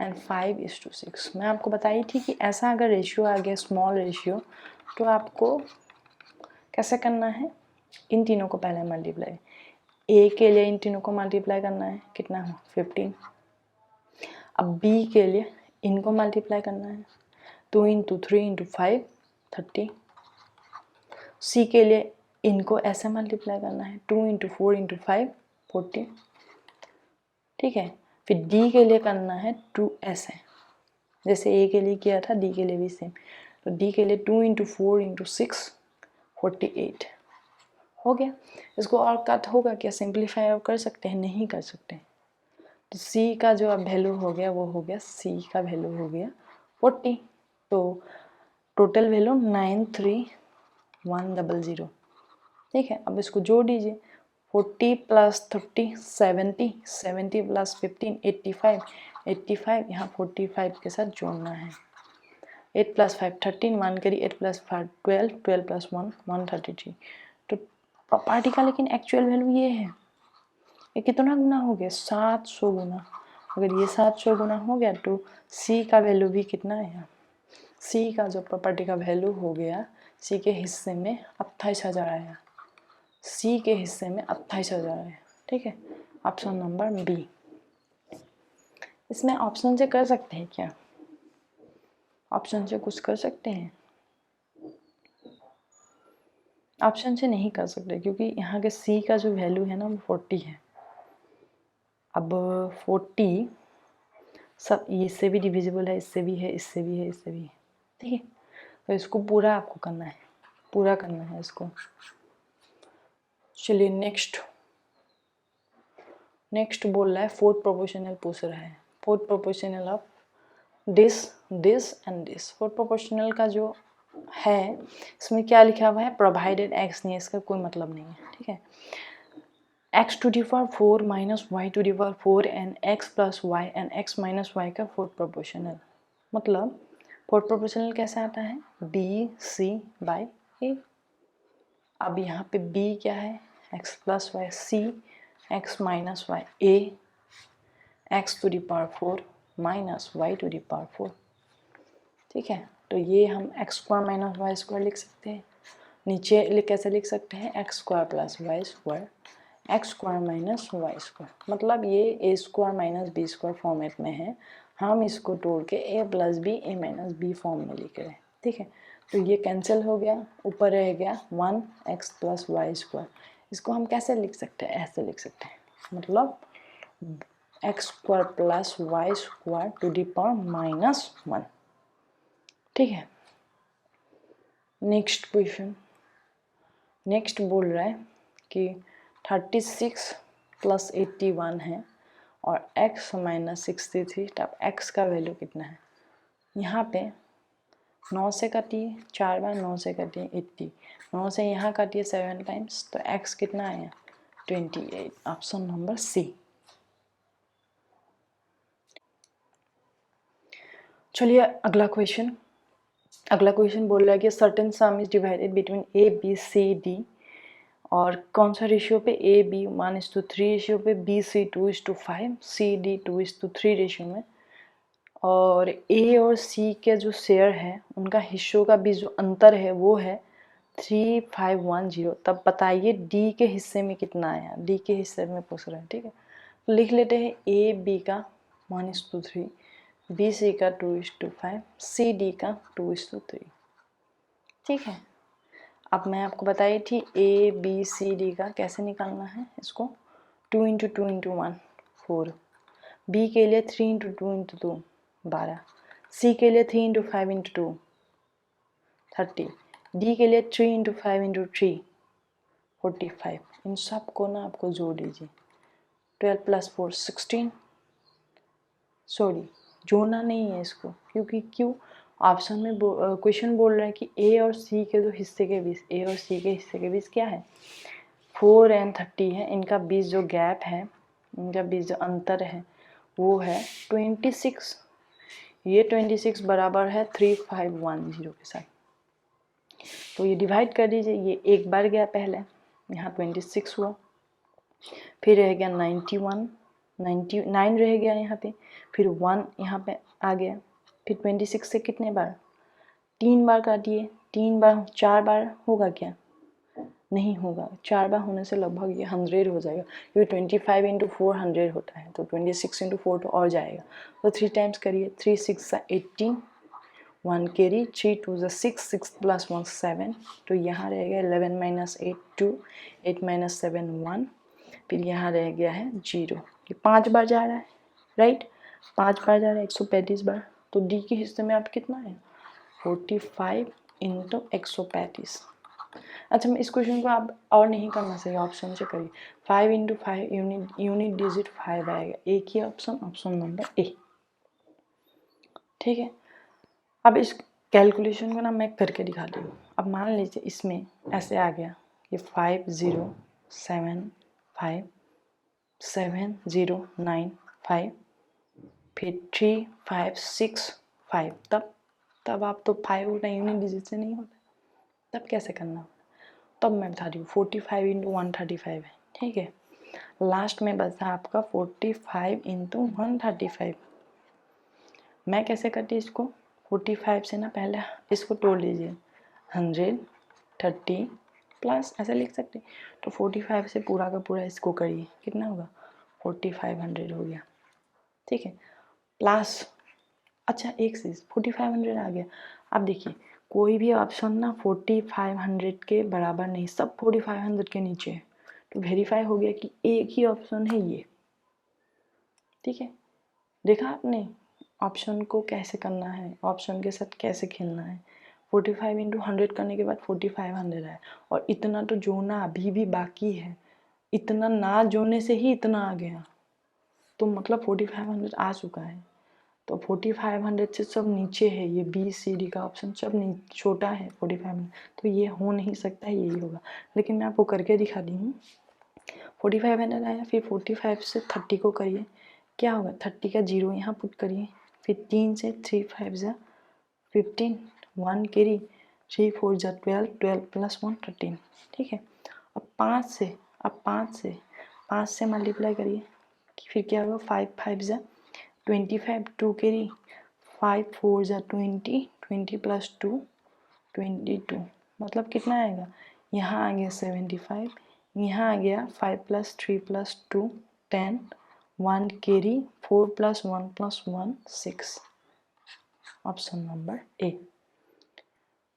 एंड 5:6। मैं आपको बताई थी कि ऐसा अगर रेशियो आ गया, स्मॉल रेशियो, तो आपको कैसे करना है, इन तीनों को पहले मल्टीप्लाई, ए के लिए इन तीनों को मल्टीप्लाई करना है, कितना है 15। अब बी के लिए इनको मल्टीप्लाई करना है, 2 × 3 × 5 30। सी के लिए इनको ऐसे मल्टीप्लाई करना है, 2 × 4 × 5 40। ठीक है, फिर डी के लिए करना है 2 ऐसे, जैसे ए के लिए किया था डी के लिए भी सेम। तो डी के लिए 2 × 4 × 6 48 हो गया। इसको और कट होगा क्या, सिंप्लीफाई और कर सकते हैं, नहीं कर सकते। तो सी का जो अब वैल्यू हो गया वो हो गया, सी का वैल्यू हो गया 40। तो टोटल वैल्यू 93100। ठीक है, अब इसको जोड़ दीजिए, 40 + 30 70, 70 + 15 85, 85 यहाँ 45 के साथ जोड़ना है। 8 + 5 13, 1 करी, 8 + 5 12, 12 + 1 133। तो प्रॉपर्टी का लेकिन एक्चुअल वैल्यू ये है। ये कितना गुना हो गया, 700 गुना। अगर ये 700 गुना हो गया तो सी का वैल्यू भी कितना है, सी का जो प्रॉपर्टी का वैल्यू हो गया, सी के हिस्से में 28,000 आया, सी के हिस्से में 28,000 आया। ठीक है, ऑप्शन नंबर बी। इसमें ऑप्शन से कर सकते हैं क्या, ऑप्शन से कुछ कर सकते हैं, ऑप्शन से नहीं कर सकते, क्योंकि यहाँ के सी का जो वैल्यू है ना वो 40 है। अब 40 सब इससे भी डिविजिबल है, इससे भी है, इससे भी है, इससे भी है। ठीक है, तो इसको पूरा आपको करना है, पूरा करना है इसको। चलिए नेक्स्ट बोल रहा है फोर्थ प्रोपोर्शनल पूछ रहा है, fourth proportional of this this and this. Fourth proportional का जो है इसमें क्या लिखा हुआ है, प्रोवाइडेड एक्स नहीं, इसका कोई मतलब नहीं है। ठीक है, x⁴ 4 - y⁴ and x + y and x - y का फोर्थ प्रोपोर्शनल। मतलब फोर्थ प्रोपोर्शनल कैसे आता है, BC/A। अब यहाँ पे B क्या है, x + y, C x - y, A x⁴ - y⁴। ठीक है, तो ये हम x² - y² लिख सकते हैं। नीचे कैसे लिख सकते हैं, x² + y², x² - y²। मतलब ये a² - b² फॉर्मेट में है, हम इसको तोड़ के a + b a - b form में लिख रहे हैं। ठीक है, तो ये कैंसिल हो गया, ऊपर रह गया 1x + y²। इसको हम कैसे लिख सकते हैं, ऐसे लिख सकते हैं, मतलब x² + y² (-1). ठीक है, नेक्स्ट क्वेश्चन, नेक्स्ट बोल रहा है कि 36 + 81 है और x - 63, तब x का वैल्यू कितना है। यहाँ पे 9 से काटिए, 4 बार 9 से काटिए 80, 9 से यहाँ काटिए 7 टाइम्स, तो x कितना आया 28। Option number C. चलिए अगला क्वेश्चन बोल रहा है कि certain sum is divided between A B C D, और कौन सा रेशियो पे, ए बी 1:3 रेशियो पे, B C 2:5, C D 2:3 ratio में, और ए और सी के जो शेयर है उनका हिस्सों का भी जो अंतर है वो है 3510। तब बताइए डी के हिस्से में कितना आया, डी के हिस्से में पूछ रहे हैं। ठीक है, तो लिख लेते हैं ए बी का 1:3, बी सी का 2:5, सी डी का 2:3। ठीक है, अब मैं आपको बताई थी ए बी सी डी का कैसे निकालना है, इसको 2 × 2 × 1 4, बी के लिए 3 × 2 × 2 12, सी के लिए 3 × 5 × 2 30, डी के लिए 3 × 5 × 3 45। इन सब को ना आपको जोड़ दीजिए, 12 + 4 16। सॉरी, जोड़ना नहीं है इसको, क्योंकि क्यों, ऑप्शन में क्वेश्चन बोल रहा है कि ए और सी के जो हिस्से के बीच, ए और सी के हिस्से के बीच क्या है 4 और 30 है, इनका बीच जो गैप है, इनका बीच जो अंतर है वो है 26। ये 26 बराबर है 3510 के साथ। तो ये डिवाइड कर दीजिए, ये एक बार गया पहले, यहाँ 26 हुआ, फिर रह गया 91, 99 रह गया यहाँ पे, फिर 1 यहाँ पे आ गया, फिर 26 से कितने बार, 3 बार काटिए, 3 बार 4 बार होगा क्या, नहीं होगा, 4 बार होने से लगभग ये 100 हो जाएगा, क्योंकि 25 इंटू 4 100 होता है, तो 26 इंटू 4 तो और जाएगा, तो 3 टाइम्स करिए, 3 6 18, 1 कैरी, 3 2 6, 6 प्लस 1 7, तो यहाँ रहेगा 11 माइनस 8 2, 8 माइनस 7 1, फिर यहाँ रह गया है 0, ये 5 बार जा रहा है, राइट, 5 बार जा रहा है, 135 बार, तो डी के हिस्से में आप कितना है 45 इंटू 135। अच्छा, मैं इस क्वेश्चन को आप और नहीं करना चाहिए, ऑप्शन से करिए, 5 इंटू 5 यूनिट डिजिट 5 आएगा, एक ही ऑप्शन, ऑप्शन नंबर ए, ठीक है। अब इस कैलकुलेशन को ना मैं करके दिखाती हूँ। अब मान लीजिए इसमें ऐसे आ गया, ये 5 0 7 5 7 0 9 5, फिर 3 5 6 5, तब आप तो 5 होता यूनिट डिजिट से नहीं होता, तब कैसे करना होगा, तब मैं बता रही हूँ 45 इंटू 135 है, ठीक है, लास्ट में बचा आपका 45 इंटू 135। मैं कैसे करती इसको, 45 से ना पहले इसको तोड़ लीजिए, 130 प्लस ऐसे लिख सकते, तो 45 से पूरा का पूरा इसको करिए, कितना होगा 4500 हो गया, ठीक है, प्लस, अच्छा एक चीज़ 4500 आ गया, अब देखिए कोई भी ऑप्शन ना 4500 के बराबर नहीं, सब 4500 के नीचे है, तो वेरीफाई हो गया कि एक ही ऑप्शन है ये, ठीक है, देखा आपने ऑप्शन को कैसे करना है, ऑप्शन के साथ कैसे खेलना है, 45 इंटू 100 करने के बाद 4500 है, और इतना तो जोड़ना अभी भी बाकी है, इतना ना जोड़ने से ही इतना आ गया, तो मतलब 4500 आ चुका है, तो 4500 से सब नीचे है, ये बी सी डी का ऑप्शन सब छोटा है 4500, तो ये हो नहीं सकता, यही होगा, लेकिन मैं आपको करके दिखा दी हूँ। 4500 आया, फिर 45 से 30 को करिए, क्या होगा 30 का 0 यहाँ पुट करिए, फिर 3 से 3 5 जा 15, 1 कैरी, 3 4 जा 12, 12 प्लस 1 13, ठीक है, अब 5 से मल्टीप्लाई करिए, फिर क्या होगा 5 5 जा 25, 2 कैरी, 5 4 जा 20, 20 प्लस 2 22, मतलब कितना आएगा, यहाँ आ गया 75, यहाँ आ गया 5 plus 3 plus 2 10, 1 carry, 4 plus 1 plus 1 6, option number A.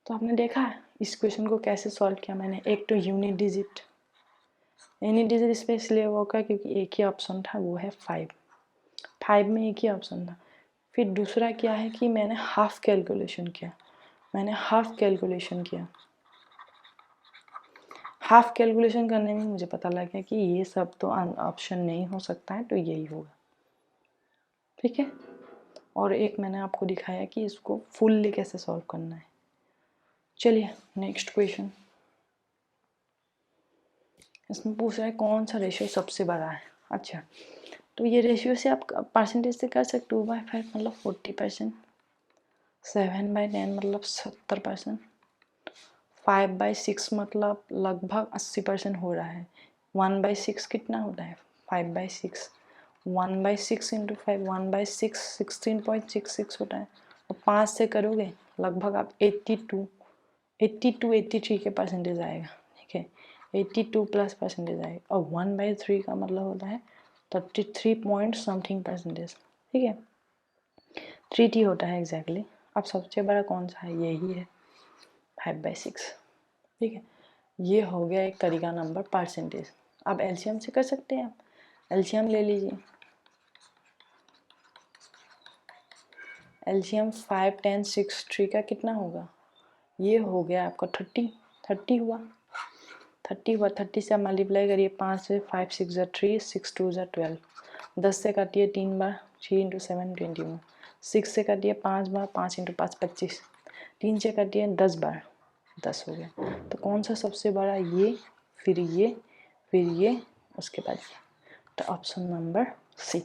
तो आपने देखा इस क्वेश्चन को कैसे सॉल्व किया मैंने, एक तो यूनिट डिजिट स्पेशली होगा क्योंकि एक ही ऑप्शन था, वो है 5 में एक ही ऑप्शन था, फिर दूसरा क्या है कि मैंने हाफ कैलकुलेशन किया, हाफ कैलकुलेशन करने में मुझे पता लगा कि ये सब तो ऑप्शन नहीं हो सकता है, तो यही होगा, ठीक है, और एक मैंने आपको दिखाया कि इसको फुल्ली कैसे सॉल्व करना है। चलिए नेक्स्ट क्वेश्चन, इसमें पूछ रहा है कौन सा रेशियो सबसे बड़ा है। अच्छा, तो ये रेशियो से आप परसेंटेज से कर सकते हो, 2/5 मतलब 40%, 7/10 मतलब 70%, 5/6 मतलब लगभग 80% हो रहा है, 1/6 कितना होता है 5/6, 1/6 इंटू 5 1/6 16.66 होता है, और 5 से करोगे लगभग आप 83 के परसेंटेज आएगा, ठीक है, 82 प्लस परसेंटेज आएगा, और 1/3 का मतलब होता है 33 पॉइंट समथिंग परसेंटेज, ठीक है, 3T होता है एग्जैक्टली। अब सबसे बड़ा कौन सा है, यही है 5/6, ठीक है, ये हो गया एक तरीका नंबर परसेंटेज। अब एलसीएम से कर सकते हैं, आप एलसीएम ले लीजिए, एलसीएम 5 10 6 3 का कितना होगा, ये हो गया आपका 30 हुआ, 30 से मल्टीप्लाई करिए, 5 से 5 6 जा 3, 6 2 जा 12, 10 से काटिए 3 बार, 3 इंटू 7 21, 6 से काटिए 5 बार, 5 इंटू 5 25, 3 से काटिए 10 बार, 10 हो गया, तो कौन सा सबसे बड़ा, ये फिर ये फिर ये उसके बाद ये, तो ऑप्शन नंबर सी।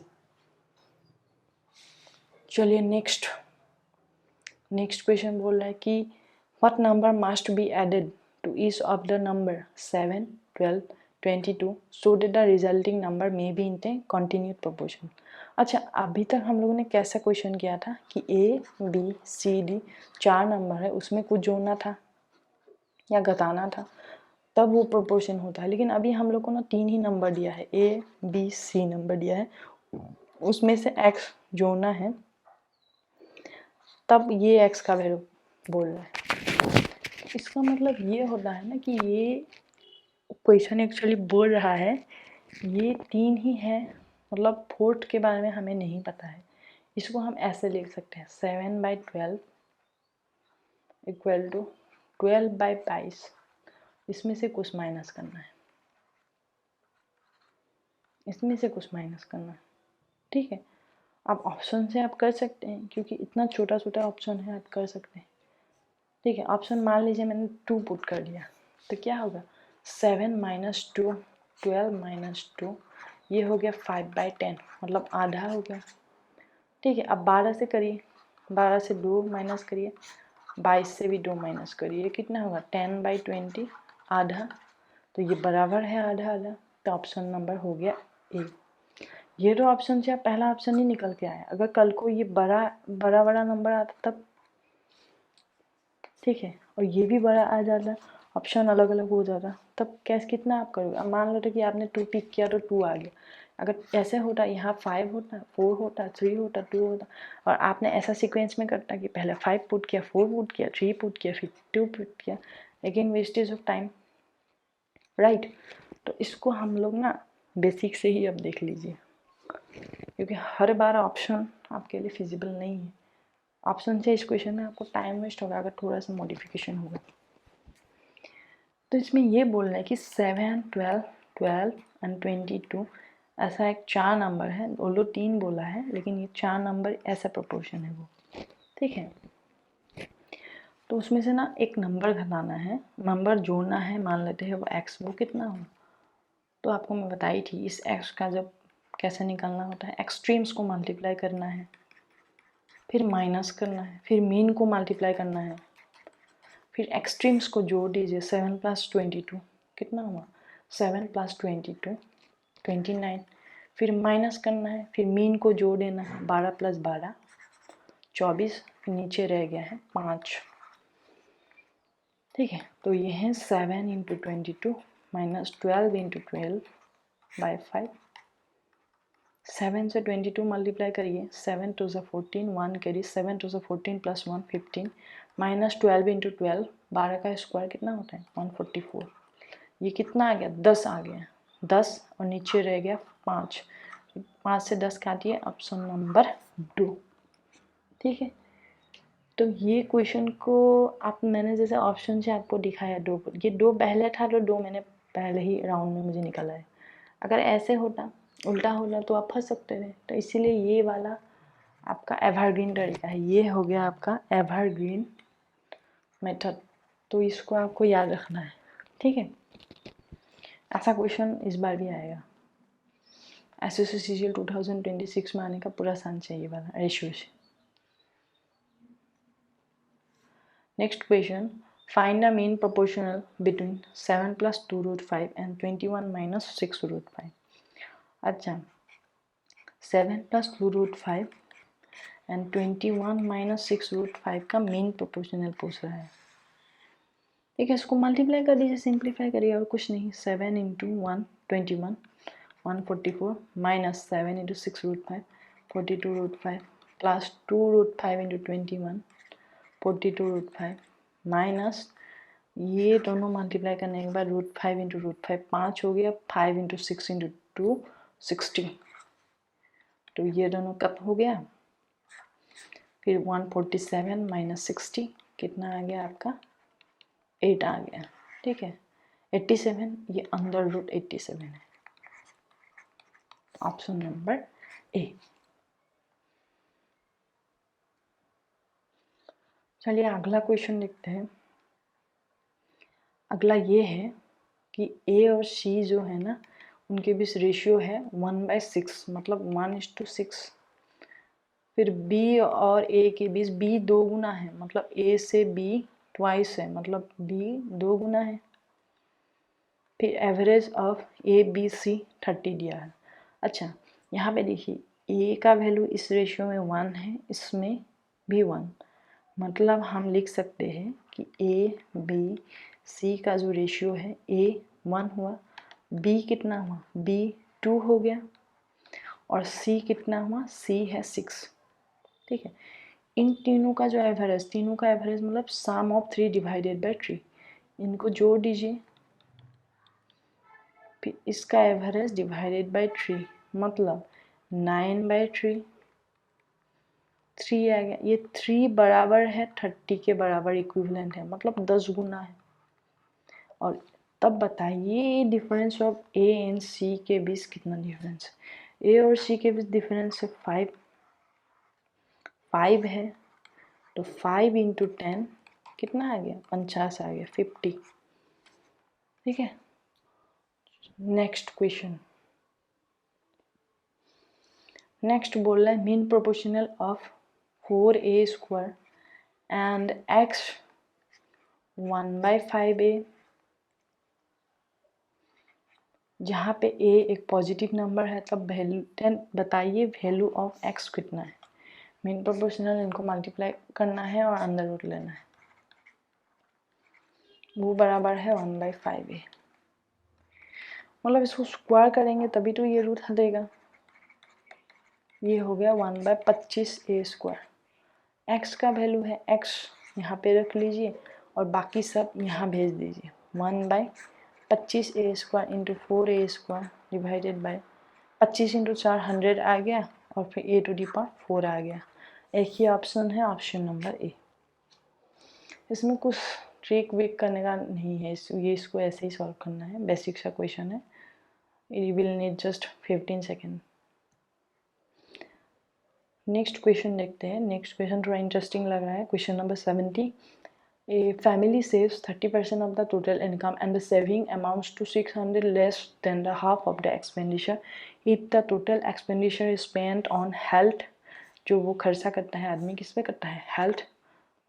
चलिए नेक्स्ट क्वेश्चन बोल रहा है कि What number must be added to each of the number 7, 12, 22 so that the resulting number may be in a continued proportion? अच्छा, अभी तक हम लोगों ने कैसा क्वेश्चन किया था कि A B C D 4 number है, उसमें कुछ जोड़ना था या घटाना था, तब वो प्रोपोर्शन होता है। लेकिन अभी हम लोग को ना 3 ही नंबर दिया है, ए बी सी नंबर दिया है, उसमें से एक्स जोड़ना है, तब ये एक्स का वैल्यू बोल रहा है। इसका मतलब ये होता है ना कि ये क्वेश्चन एक्चुअली बोल रहा है ये 3 ही है, मतलब फोर्थ के बारे में हमें नहीं पता है। इसको हम ऐसे लिख सकते हैं 7/12 इक्वल टू 12/22। इसमें से कुछ माइनस करना है, इसमें से कुछ माइनस करना है, ठीक है। आप ऑप्शन से आप कर सकते हैं, क्योंकि इतना छोटा छोटा ऑप्शन है, आप कर सकते हैं, ठीक है। ऑप्शन मान लीजिए मैंने 2 पुट कर दिया, तो क्या होगा 7 - 2 12 - 2, ये हो गया 5/10, मतलब आधा हो गया, ठीक है। अब 12 से करिए, 12 से 2 माइनस करिए, 22 से भी 2 माइनस करिए, कितना होगा 10/20, आधा, तो ये बराबर है आधा आधा, तो ऑप्शन नंबर हो गया ए। ये तो ऑप्शन से पहला ऑप्शन ही निकल के आया। अगर कल को ये बड़ा बड़ा नंबर आता तब, ठीक है, और ये भी बड़ा आ जाता, ऑप्शन अलग अलग हो जाता, तब कैसे कितना आप करोगे। अब मान लो तो कि आपने 2 पिक किया तो 2 आ गया, अगर ऐसे होता यहाँ 5 होता, 4 होता, 3 होता, 2 होता, और आपने ऐसा सीक्वेंस में करता कि पहले 5 पुट किया, 4 पुट किया, 3 पुट किया, फिर 2 पुट किया, लेकिन वेस्टेज ऑफ टाइम, राइट। तो इसको हम लोग ना बेसिक से ही अब देख लीजिए, क्योंकि हर बार ऑप्शन आपके लिए फिजिबल नहीं है। ऑप्शन से इस क्वेश्चन में आपको टाइम वेस्ट होगा अगर थोड़ा सा मॉडिफिकेशन होगा। तो इसमें ये बोलना है कि 7, 12, 12 एंड 22 ऐसा एक 4 नंबर है, बोलो 3 बोला है, लेकिन ये 4 नंबर ऐसा प्रोपोर्शन है वो, ठीक है। तो उसमें से ना एक नंबर घटाना है, नंबर जोड़ना है, मान लेते हैं वो एक्स, वो कितना हो, तो आपको मैं बताई थी इस एक्स का जब कैसे निकालना होता है, एक्सट्रीम्स को मल्टीप्लाई करना है, फिर माइनस करना है, फिर मीन को मल्टीप्लाई करना है, फिर एक्सट्रीम्स को जोड़ दीजिए, 7 + 22 कितना हुआ 7 + 22 29, फिर माइनस करना है, फिर मीन को जोड़ देना है, 12 + 12 24, फिर नीचे रह गया है 5, ठीक है। तो ये है 7 × 22 - 12 × 12/5। 7 से 22 मल्टीप्लाई करिए, 7 2 = 14, 1 कैरी, 7 2 = 14 + 1 15, - 12 × 12, 12 का स्क्वायर कितना होता है 144, ये कितना आ गया 10 आ गया, 10 और नीचे रह गया 5, 5 से 10 काटिए, ऑप्शन नंबर 2, ठीक है। तो ये क्वेश्चन को आप, मैंने जैसे ऑप्शन से आपको दिखाया 2, ये 2 पहले था तो 2 मैंने पहले ही राउंड में मुझे निकला है। अगर ऐसे होता उल्टा होता तो आप फंस सकते थे, तो इसीलिए ये वाला आपका एवरग्रीन तरीका है, ये हो गया आपका एवरग्रीन मेथड, तो इसको आपको याद रखना है, ठीक है। ऐसा क्वेश्चन इस बार भी आएगा, SSC 2026 में आने का पूरा चांस चाहिए वाला रेशियो से। Next question, find the mean proportional between 7 + 2√5 and 21 - 6√5। अच्छा, 7 + 2√5 एंड 21 - 6√5 का मीन प्रोपोर्शनल पूछ रहा है, ठीक है। इसको मल्टीप्लाई कर दीजिए, सिंप्लीफाई करिए, और कुछ नहीं, 7 × 1 21 144 - 7 × 6√5 42√5 प्लस 2√5 × 21 42√5 माइनस ये दोनों मल्टीप्लाई करने के बाद √5 × √5 5 हो गया, 5 × 6 × 2 60, तो ये दोनों कट हो गया, फिर 147 - 60 कितना आ गया आपका 8 आ गया, ठीक है। 87, ये अंडर रूट 87 है, ऑप्शन नंबर ए। चलिए अगला क्वेश्चन देखते हैं। अगला ये है कि ए और सी जो है ना उनके बीच रेशियो है 1/6, मतलब 1:6। फिर बी और ए के बीच बी 2 गुना है, मतलब ए से बी ट्वाइस है, मतलब बी 2 गुना है। फिर average of A B C 30 दिया है। अच्छा, यहाँ पे देखिए ए का वैल्यू इस रेशियो में 1 है, इसमें भी 1, मतलब हम लिख सकते हैं कि ए बी सी का जो रेशियो है ए 1 हुआ, बी कितना हुआ, बी 2 हो गया, और सी कितना हुआ, सी है 6। ठीक है, इन तीनों का जो एवरेज, तीनों का एवरेज मतलब सम ऑफ 3 डिवाइडेड बाई 3, इनको जोड़ दीजिए, फिर इसका एवरेज डिवाइडेड बाई 3, मतलब 9/3, 3 आ गया। ये 3 बराबर है 30 के बराबर इक्विवेलेंट है, मतलब 10 गुना है। और तब बताइए डिफरेंस ऑफ ए एंड सी के बीच कितना डिफरेंस है। ए और सी के बीच डिफरेंस है 5 है, तो 5 इंटू 10 कितना आ गया, 50 आ गया, 50। ठीक है, नेक्स्ट क्वेश्चन। नेक्स्ट बोल रहा है mean proportional of 4a² and x 1/5a, जहाँ पे a एक पॉजिटिव नंबर है, तब वैल्यू 10 बताइए वैल्यू ऑफ x कितना है। मीन प्रोपोर्शनल इनको मल्टीप्लाई करना है और अंदर रूट लेना है, वो बराबर है 1/5a, मतलब इसको स्क्वायर करेंगे तभी तो ये रूट हटेगा। ये हो गया 1/25a²। x का वैल्यू है, x यहाँ पे रख लीजिए और बाकी सब यहाँ भेज दीजिए। 1/25a² into 4a² divided by 25 into 4 100 आ गया, और फिर a⁴ आ गया। एक ही ऑप्शन है, ऑप्शन नंबर ए। इसमें कुछ ट्रिक विक करने का नहीं है, ये इसको ऐसे ही सॉल्व करना है, बेसिक सा क्वेश्चन है। You will need just 15 second. Next question देखते हैं। नेक्स्ट क्वेश्चन थोड़ा इंटरेस्टिंग लग रहा है। Question number 70। A family saves 30% of the total income and the saving amounts to 600 less than the half of the expenditure if the total expenditure is spent on health। जो वो खर्चा करता है आदमी किस पे करता है, हेल्थ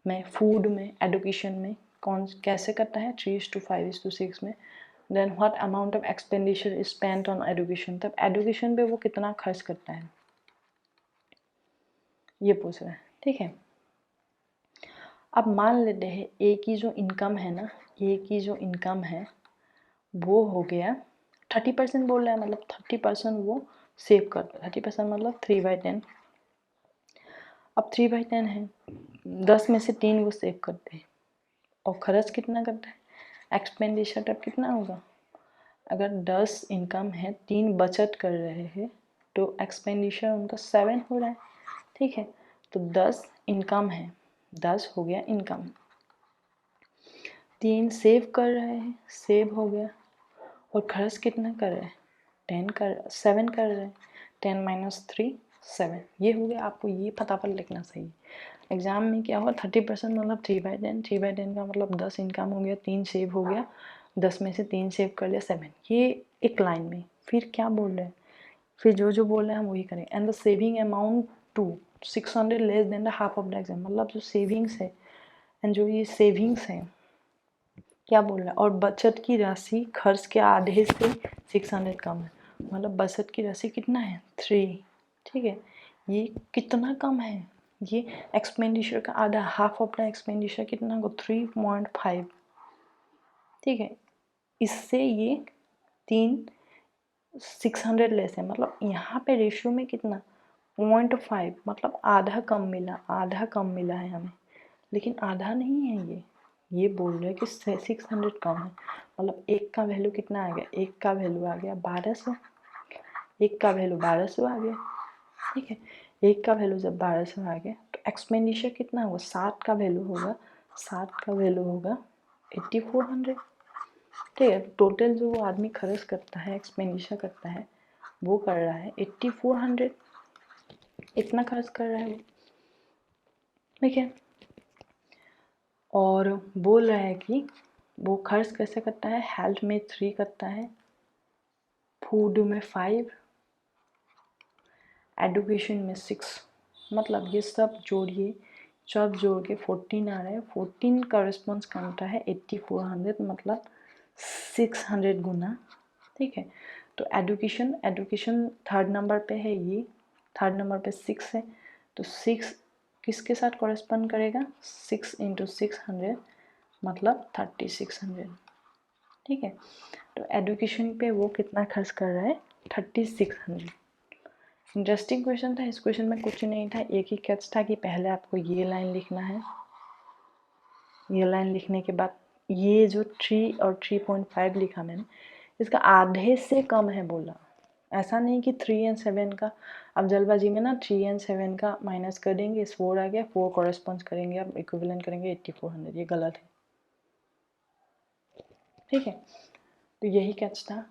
में, फूड में, एडुकेशन में, कौन कैसे करता है 3:5:6 में। Then what amount of expenditure is spent on education, तब एडुकेशन पे वो कितना खर्च करता है, ये पूछ रहा है। ठीक है, अब मान लेते हैं ए की जो इनकम है ना, ए की जो इनकम है वो हो गया 30% बोल रहा है, मतलब 30% वो सेव करता है। 30% मतलब 3/10। अब 3/10 है, 10 में से 3 वो सेव करते हैं, और खर्च कितना करता है, एक्सपेंडिचर तब कितना होगा। अगर 10 इनकम है, 3 बचत कर रहे हैं, तो एक्सपेंडिचर उनका 7 हो रहा है। ठीक है, तो 10 इनकम है, 10 हो गया इनकम, 3 सेव कर रहे हैं, सेव हो गया, और खर्च कितना कर रहे हैं, 7 कर रहे हैं। 10 - 3 7, ये हो गया। आपको ये फटाफट लिखना सही। एग्जाम में क्या होगा, 30% मतलब 3/10, 3/10 का मतलब 10 इनकम हो गया, 3 सेव हो गया, 10 में से 3 सेव कर लिया 7, ये एक लाइन में। फिर क्या बोल रहे हैं, फिर जो बोल रहे हैं हम वही करें। And the saving amount to 600 less than the half of the exam, मतलब जो सेविंग्स है, एंड जो ये सेविंग्स है क्या बोल रहा है, और बचत की राशि खर्च के आधे से 600 कम है, मतलब बचत की राशि कितना है 3। ठीक है, ये कितना कम है, ये एक्सपेंडिचर का आधा, हाफ ऑफ द एक्सपेंडिचर कितना को 3.5। ठीक है, इससे ये 600 लेस है, मतलब यहाँ पे रेशियो में कितना 0.5, मतलब आधा कम मिला, आधा कम मिला है हमें, लेकिन आधा नहीं है ये बोल रहे हैं कि 600 कम है, मतलब एक का वैल्यू कितना आ गया, एक का वैल्यू आ गया 1200, एक का वैल्यू 1200 आ गया। ठीक है, एक का वैल्यू जब 1200 आ गया तो एक्सपेंडिचर कितना होगा, 7 का वैल्यू होगा, 7 का वैल्यू होगा 8400। ठीक है, टोटल जो वो आदमी खर्च करता है, एक्सपेंडिचर करता है, वो कर रहा है 8400, इतना खर्च कर रहा है वो। ठीक है, और बोल रहा है कि वो खर्च कैसे करता है, हेल्थ में 3 करता है, फूड में 5, एडुकेशन में 6, मतलब ये सब जोड़िए, सब जोड़ के 14 आ रहा है। 14 का रिस्पॉन्स करता है 8400, मतलब 600 गुना। ठीक है, तो एडुकेशन थर्ड नंबर पे है, ये थर्ड नंबर पे 6 है, तो 6 किसके साथ कॉरेस्पॉन्ड करेगा? 6 × 600 मतलब 3600। ठीक है, तो एडुकेशन पे वो कितना खर्च कर रहा है? 3600। इंटरेस्टिंग क्वेश्चन था। इस क्वेश्चन में कुछ नहीं था, एक ही कैच था कि पहले आपको ये लाइन लिखना है, ये लाइन लिखने के बाद ये जो 3 और 3.5 लिखा मैंने, इसका आधे से कम है बोला। ऐसा नहीं कि 3 और 7 का, अब जल्दबाजी में ना 3 और 7 का माइनस कर देंगे, इस 4 आ गया, 4 कॉरेस्पॉन्ड करेंगे, अब इक्विवेलेंट करेंगे 8400, ये गलत है। ठीक है, तो यही कैच था।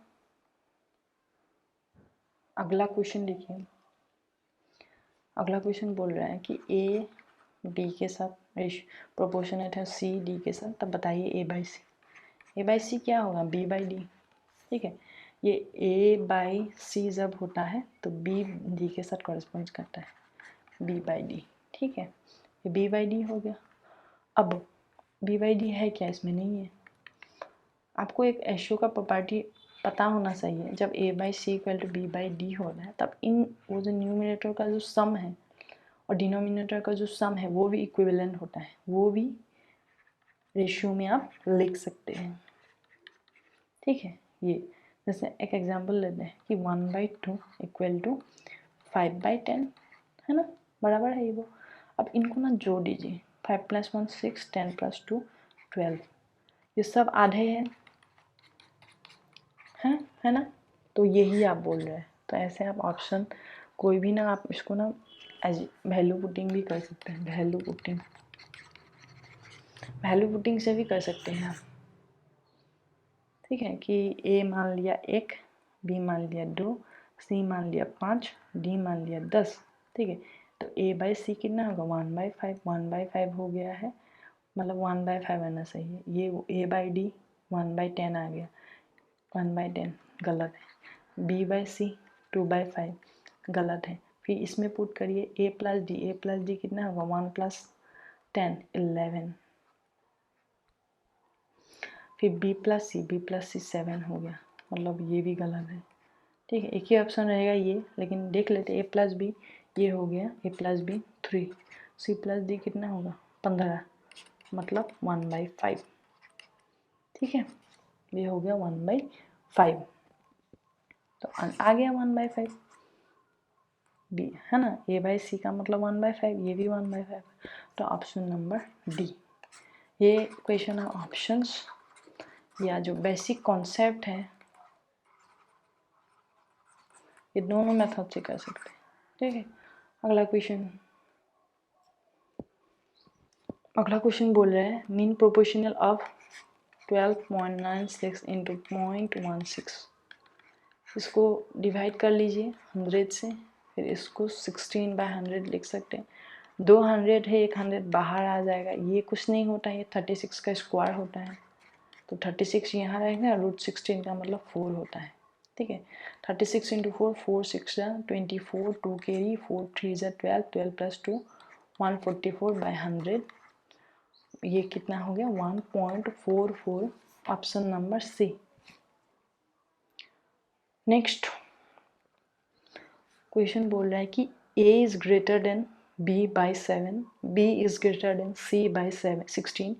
अगला क्वेश्चन देखिए। अगला क्वेश्चन बोल रहा है कि ए डी के साथ प्रोपोर्शनेट है सी डी के साथ, तब बताइए ए by C. A by C क्या होगा? B by D. ठीक है, ये ए बाई सी जब होता है तो बी डी के साथ कॉरेस्पॉन्ड करता है, बी बाई डी। ठीक है, ये बी बाई डी हो गया। अब बी बाई डी है क्या? इसमें नहीं है। आपको एक रेशियो का प्रॉपर्टी पता होना चाहिए, जब A by C equal to B by D हो रहा है तब इन वो जो न्यूमिनेटर का जो सम है और डिनोमिनेटर का जो सम है वो भी इक्विवेलेंट होता है, वो भी रेशियो में आप लिख सकते हैं। ठीक है, ये जैसे एक एग्जांपल लेते हैं कि 1/2 इक्वल टू 5/10 है ना, बराबर है ये वो। अब इनको ना जोड़ दीजिए, 5 + 1 6, 10 + 2 12, ये सब आधे हैं, है ना, तो यही आप बोल रहे हैं। तो ऐसे आप ऑप्शन कोई भी ना, आप इसको ना एज वैल्यू पुटिंग भी कर सकते हैं, वैल्यू पुटिंग से भी कर सकते हैं आप। ठीक है, कि ए मान लिया 1, बी मान लिया 2, सी मान लिया 5, डी मान लिया 10। ठीक है, तो ए बाई सी कितना होगा? 1/5, 1/5 हो गया है, मतलब 1/5 आना चाहिए। ये ए बाई डी 1/10 आ गया, 1/10 गलत है। बी बाई सी 2/5 गलत है। फिर इसमें पुट करिए ए प्लस डी कितना होगा? 1 + 10 11। फिर बी प्लस सी 7 हो गया, मतलब ये भी गलत है। ठीक है, एक ही ऑप्शन रहेगा ये, लेकिन देख लेते। ए प्लस बी ये हो गया, A plus B 3, C plus D कितना होगा? 15, मतलब 1/5। ठीक है, ये हो गया 1/5, तो आ गया 1/5 बी, है ना। ए बाई सी का मतलब 1/5, ये भी 1/5, तो ऑप्शन नंबर डी। ये क्वेश्चन है ऑप्शंस या जो बेसिक कॉन्सेप्ट है, ये दोनों मेथड से कर सकते हैं। ठीक है, अगला क्वेश्चन बोल रहा है मीन प्रोपोर्शनल ऑफ 12.96 × 0.16। इसको डिवाइड कर लीजिए 100 से, फिर इसको 16/100 लिख सकते हैं। 200 है, 100 बाहर आ जाएगा, ये कुछ नहीं होता है, ये 36 का स्क्वायर होता है, तो 36 यहाँ रहेगा, √16 का मतलब 4 होता है। ठीक है, 36 × 4, 4 6 24, 2 कैरी, 4 3 12, 12 + 2 144/100, ये कितना हो गया? 1.44, option number C. Next question बोल रहा है कि a is greater than b/7, b is greater than c/16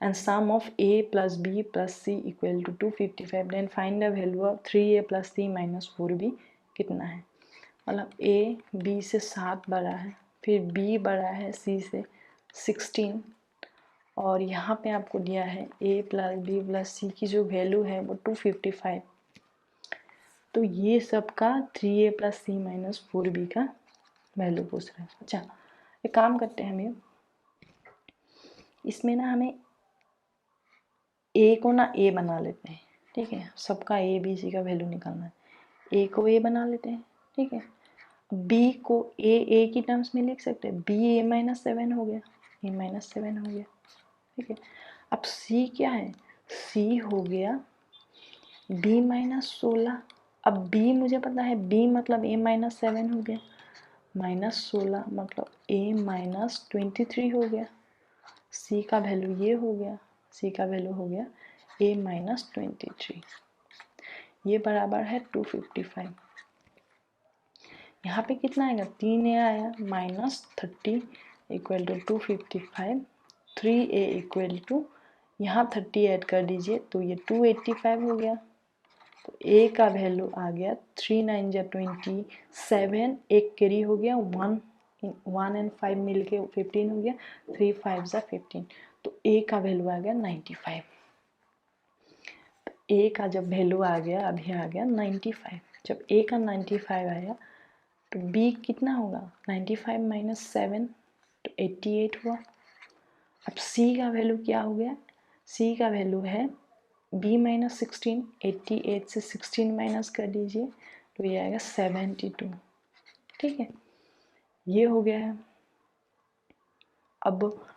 and sum of a plus b plus c equal to 255, then find the value of 3a plus c minus 4b कितना है। मतलब a b से 7 बड़ा है, फिर b बड़ा है c से 16, और यहाँ पे आपको दिया है a plus b plus c की जो वैल्यू है वो 255, तो ये सब का 3a plus c minus 4b का वैल्यू पूछ रहे हैं। अच्छा, एक काम करते हैं, हमें इसमें ना हमें a को ना a बना लेते हैं। ठीक है, सबका a b c का वैल्यू निकालना है, a को a बना लेते हैं। ठीक है, b को a की टर्म्स में लिख सकते हैं, b a-7 हो गया, a-7 हो गया। ठीक है, अब c क्या है? c हो गया b-16। अब b मुझे पता है, b मतलब a-7 हो गया, -16 मतलब a -23 हो गया। c का वैल्यू ये हो गया, c का वैल्यू हो गया a -23। ये बराबर है 255। यहाँ पे कितना आएगा, 3a आया, -30 equal to 255। 3a equal to, यहाँ 30 ऐड कर दीजिए तो ये 285 हो गया। तो a का वैल्यू आ गया 3 9 जा 27, एक कैरी हो गया, 1 एंड 5 मिल के 15 हो गया, 3 5 जा 15। तो a का वैल्यू आ गया 95। तो a का जब वैल्यू आ गया, अभी आ गया 95, जब a का 95 आया तो b कितना होगा, 95 - 7 तो 88 हुआ। अब c का वैल्यू क्या हो गया, c का वैल्यू है b -16, 88 से 16 माइनस कर दीजिए तो ये आएगा 72। ठीक है, ये हो गया है। अब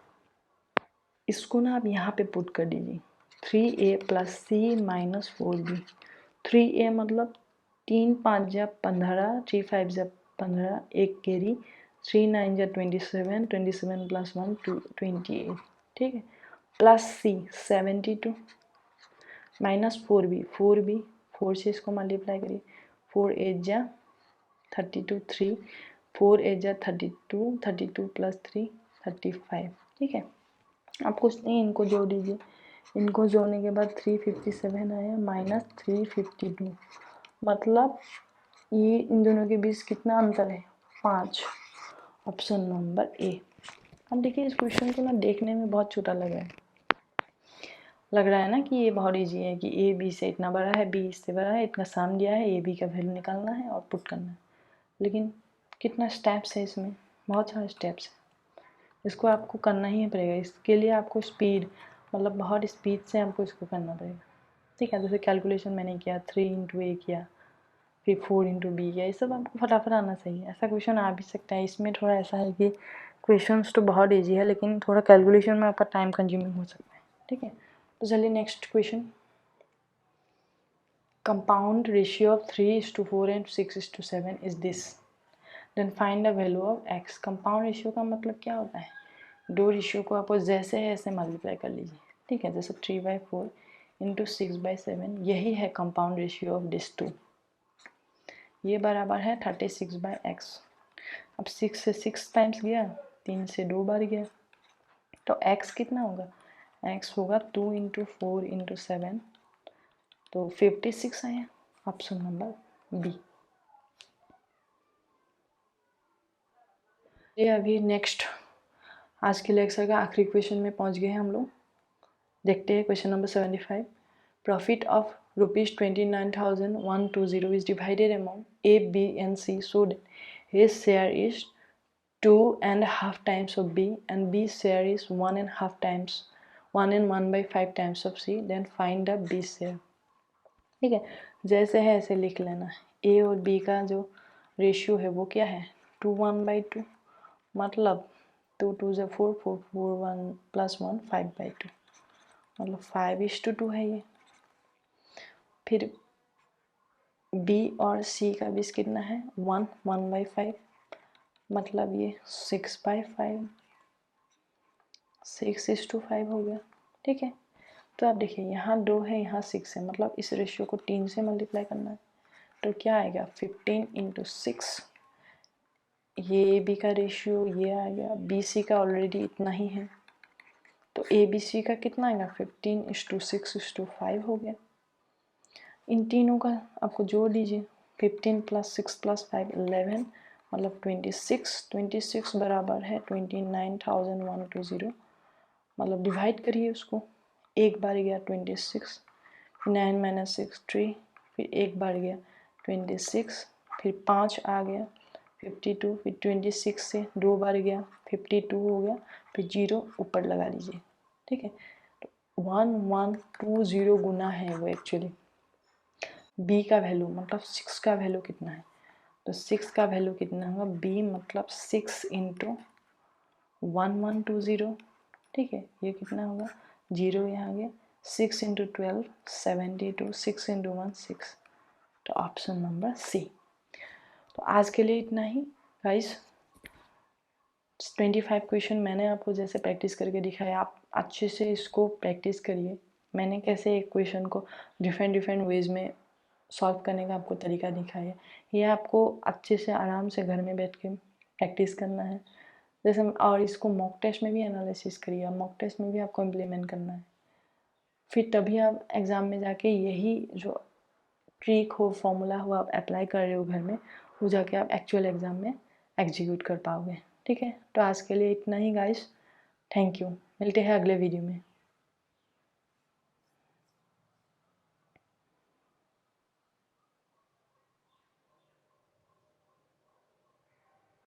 इसको ना आप यहाँ पे पुट कर दीजिए, 3a + c - 4b। 3a मतलब 3 5 जा 15, 3 5 जा 15, एक कैरी, 3 9 जा 27, 27 + 1 28। ठीक है, प्लस c 72 -4b, 4b 4 से इसको मल्टीप्लाई करिए, 4 8 जा 32, 3 4 8 जा 32, 32 + 3 35। ठीक है, अब कुछ नहीं, इनको जोड़ दीजिए, इनको जोड़ने के बाद 357 आया -352, मतलब ये इन दोनों के बीच कितना अंतर है, 5। Option number A. अब देखिए इस क्वेश्चन को ना देखने में बहुत छोटा लग रहा है ना कि ये बहुत ईजी है कि ए बी से इतना बड़ा है, बी इससे बड़ा है, इतना सम दिया है, ए बी का वैल्यू निकालना है और पुट करना है। लेकिन कितना स्टेप्स है इसमें, बहुत सारे स्टेप्स है, इसको आपको करना ही पड़ेगा। इसके लिए आपको स्पीड, मतलब बहुत स्पीड से आपको इसको करना पड़ेगा। ठीक है, जैसे कैलकुलेशन मैंने किया, 3 × a किया, फिर 4 × b किया, ये सब आपको फटाफट आना चाहिए। ऐसा क्वेश्चन आ भी सकता है, इसमें थोड़ा ऐसा है कि क्वेश्चंस तो बहुत ईजी है लेकिन थोड़ा कैलकुलेशन में आपका टाइम कंज्यूमिंग हो सकता है। ठीक है, तो चलिए next question. Compound ratio of 3:4 and 6:7 is this. Then find the value of x. Compound ratio का मतलब क्या होता है, दो रेशियो को आपको जैसे है ऐसे मल्टीप्लाई कर लीजिए। ठीक है, जैसे 3/4 × 6/7, यही है compound ratio of this two. ये बराबर है 36/x। अब 6 से 6 टाइम्स गया, 3 से 2 बार गया, तो x कितना होगा, x होगा 2 × 4 × 7, तो 56 आया, ऑप्शन नंबर बी। ये अभी नेक्स्ट आज के लेक्चर का आखिरी क्वेश्चन में पहुंच गए हैं हम लोग। देखते हैं question number 75। Profit of ₹29,120 is divided among A, B and C so that his share is 2.5 times of B and B's share is 1.5 times 1 and 1/5 times of C. Then find the B share. ठीक है, जैसे है ऐसे लिख लेना है। A और B का जो रेशियो है वो क्या है, 2:1/2, मतलब 2 2 = 4, 4 4 1 + 1 5/2, मतलब 5:2 है ये। फिर B और C का बीच कितना है, 1 1/5, मतलब ये 6/5, 6:5 हो गया। ठीक है, तो आप देखिए यहाँ 2 है, यहाँ 6 है, मतलब इस रेशियो को 3 से मल्टीप्लाई करना है, तो क्या आएगा 15 × 6। ये बी का रेशियो ये आ गया, बी सी का ऑलरेडी इतना ही है, तो ए बी सी का कितना आएगा 15:6:5 हो गया। इन तीनों का आपको जोड़ दीजिए, 15 + 6 + 5 11, मतलब 26। 26 बराबर है 29,120, मतलब डिवाइड करिए उसको, एक बार गया 26, 9 - 6 3, फिर एक बार गया 26, फिर 5 आ गया 52, फिर 26 से 2 बार गया 52 हो गया, फिर 0 ऊपर लगा लीजिए। ठीक है, तो 1120 गुना है वो एक्चुअली। b का वैल्यू मतलब 6 का वैल्यू कितना है, तो 6 का वैल्यू कितना होगा, b मतलब 6 × 1120। ठीक है, ये कितना होगा, 0 यहाँ गया, 6 × 12 72, 6 × 1 6, तो ऑप्शन नंबर सी। तो आज के लिए इतना ही। गाइस 25 क्वेश्चन मैंने आपको जैसे प्रैक्टिस करके दिखाया, आप अच्छे से इसको प्रैक्टिस करिए। मैंने कैसे एक क्वेश्चन को डिफरेंट वेज में सॉल्व करने का आपको तरीका दिखाया है, ये आपको अच्छे से आराम से घर में बैठ के प्रैक्टिस करना है। जैसे और इसको मॉक टेस्ट में भी एनालिसिस करिए, मॉक टेस्ट में भी आपको इम्प्लीमेंट करना है। फिर तभी आप एग्ज़ाम में जाके यही जो ट्रिक हो, फॉर्मूला हो, आप अप्लाई कर रहे हो घर में, वो जाके आप एक्चुअल एग्ज़ाम में एग्जीक्यूट कर पाओगे। ठीक है, तो आज के लिए इतना ही गाइस, थैंक यू। मिलते हैं अगले वीडियो में।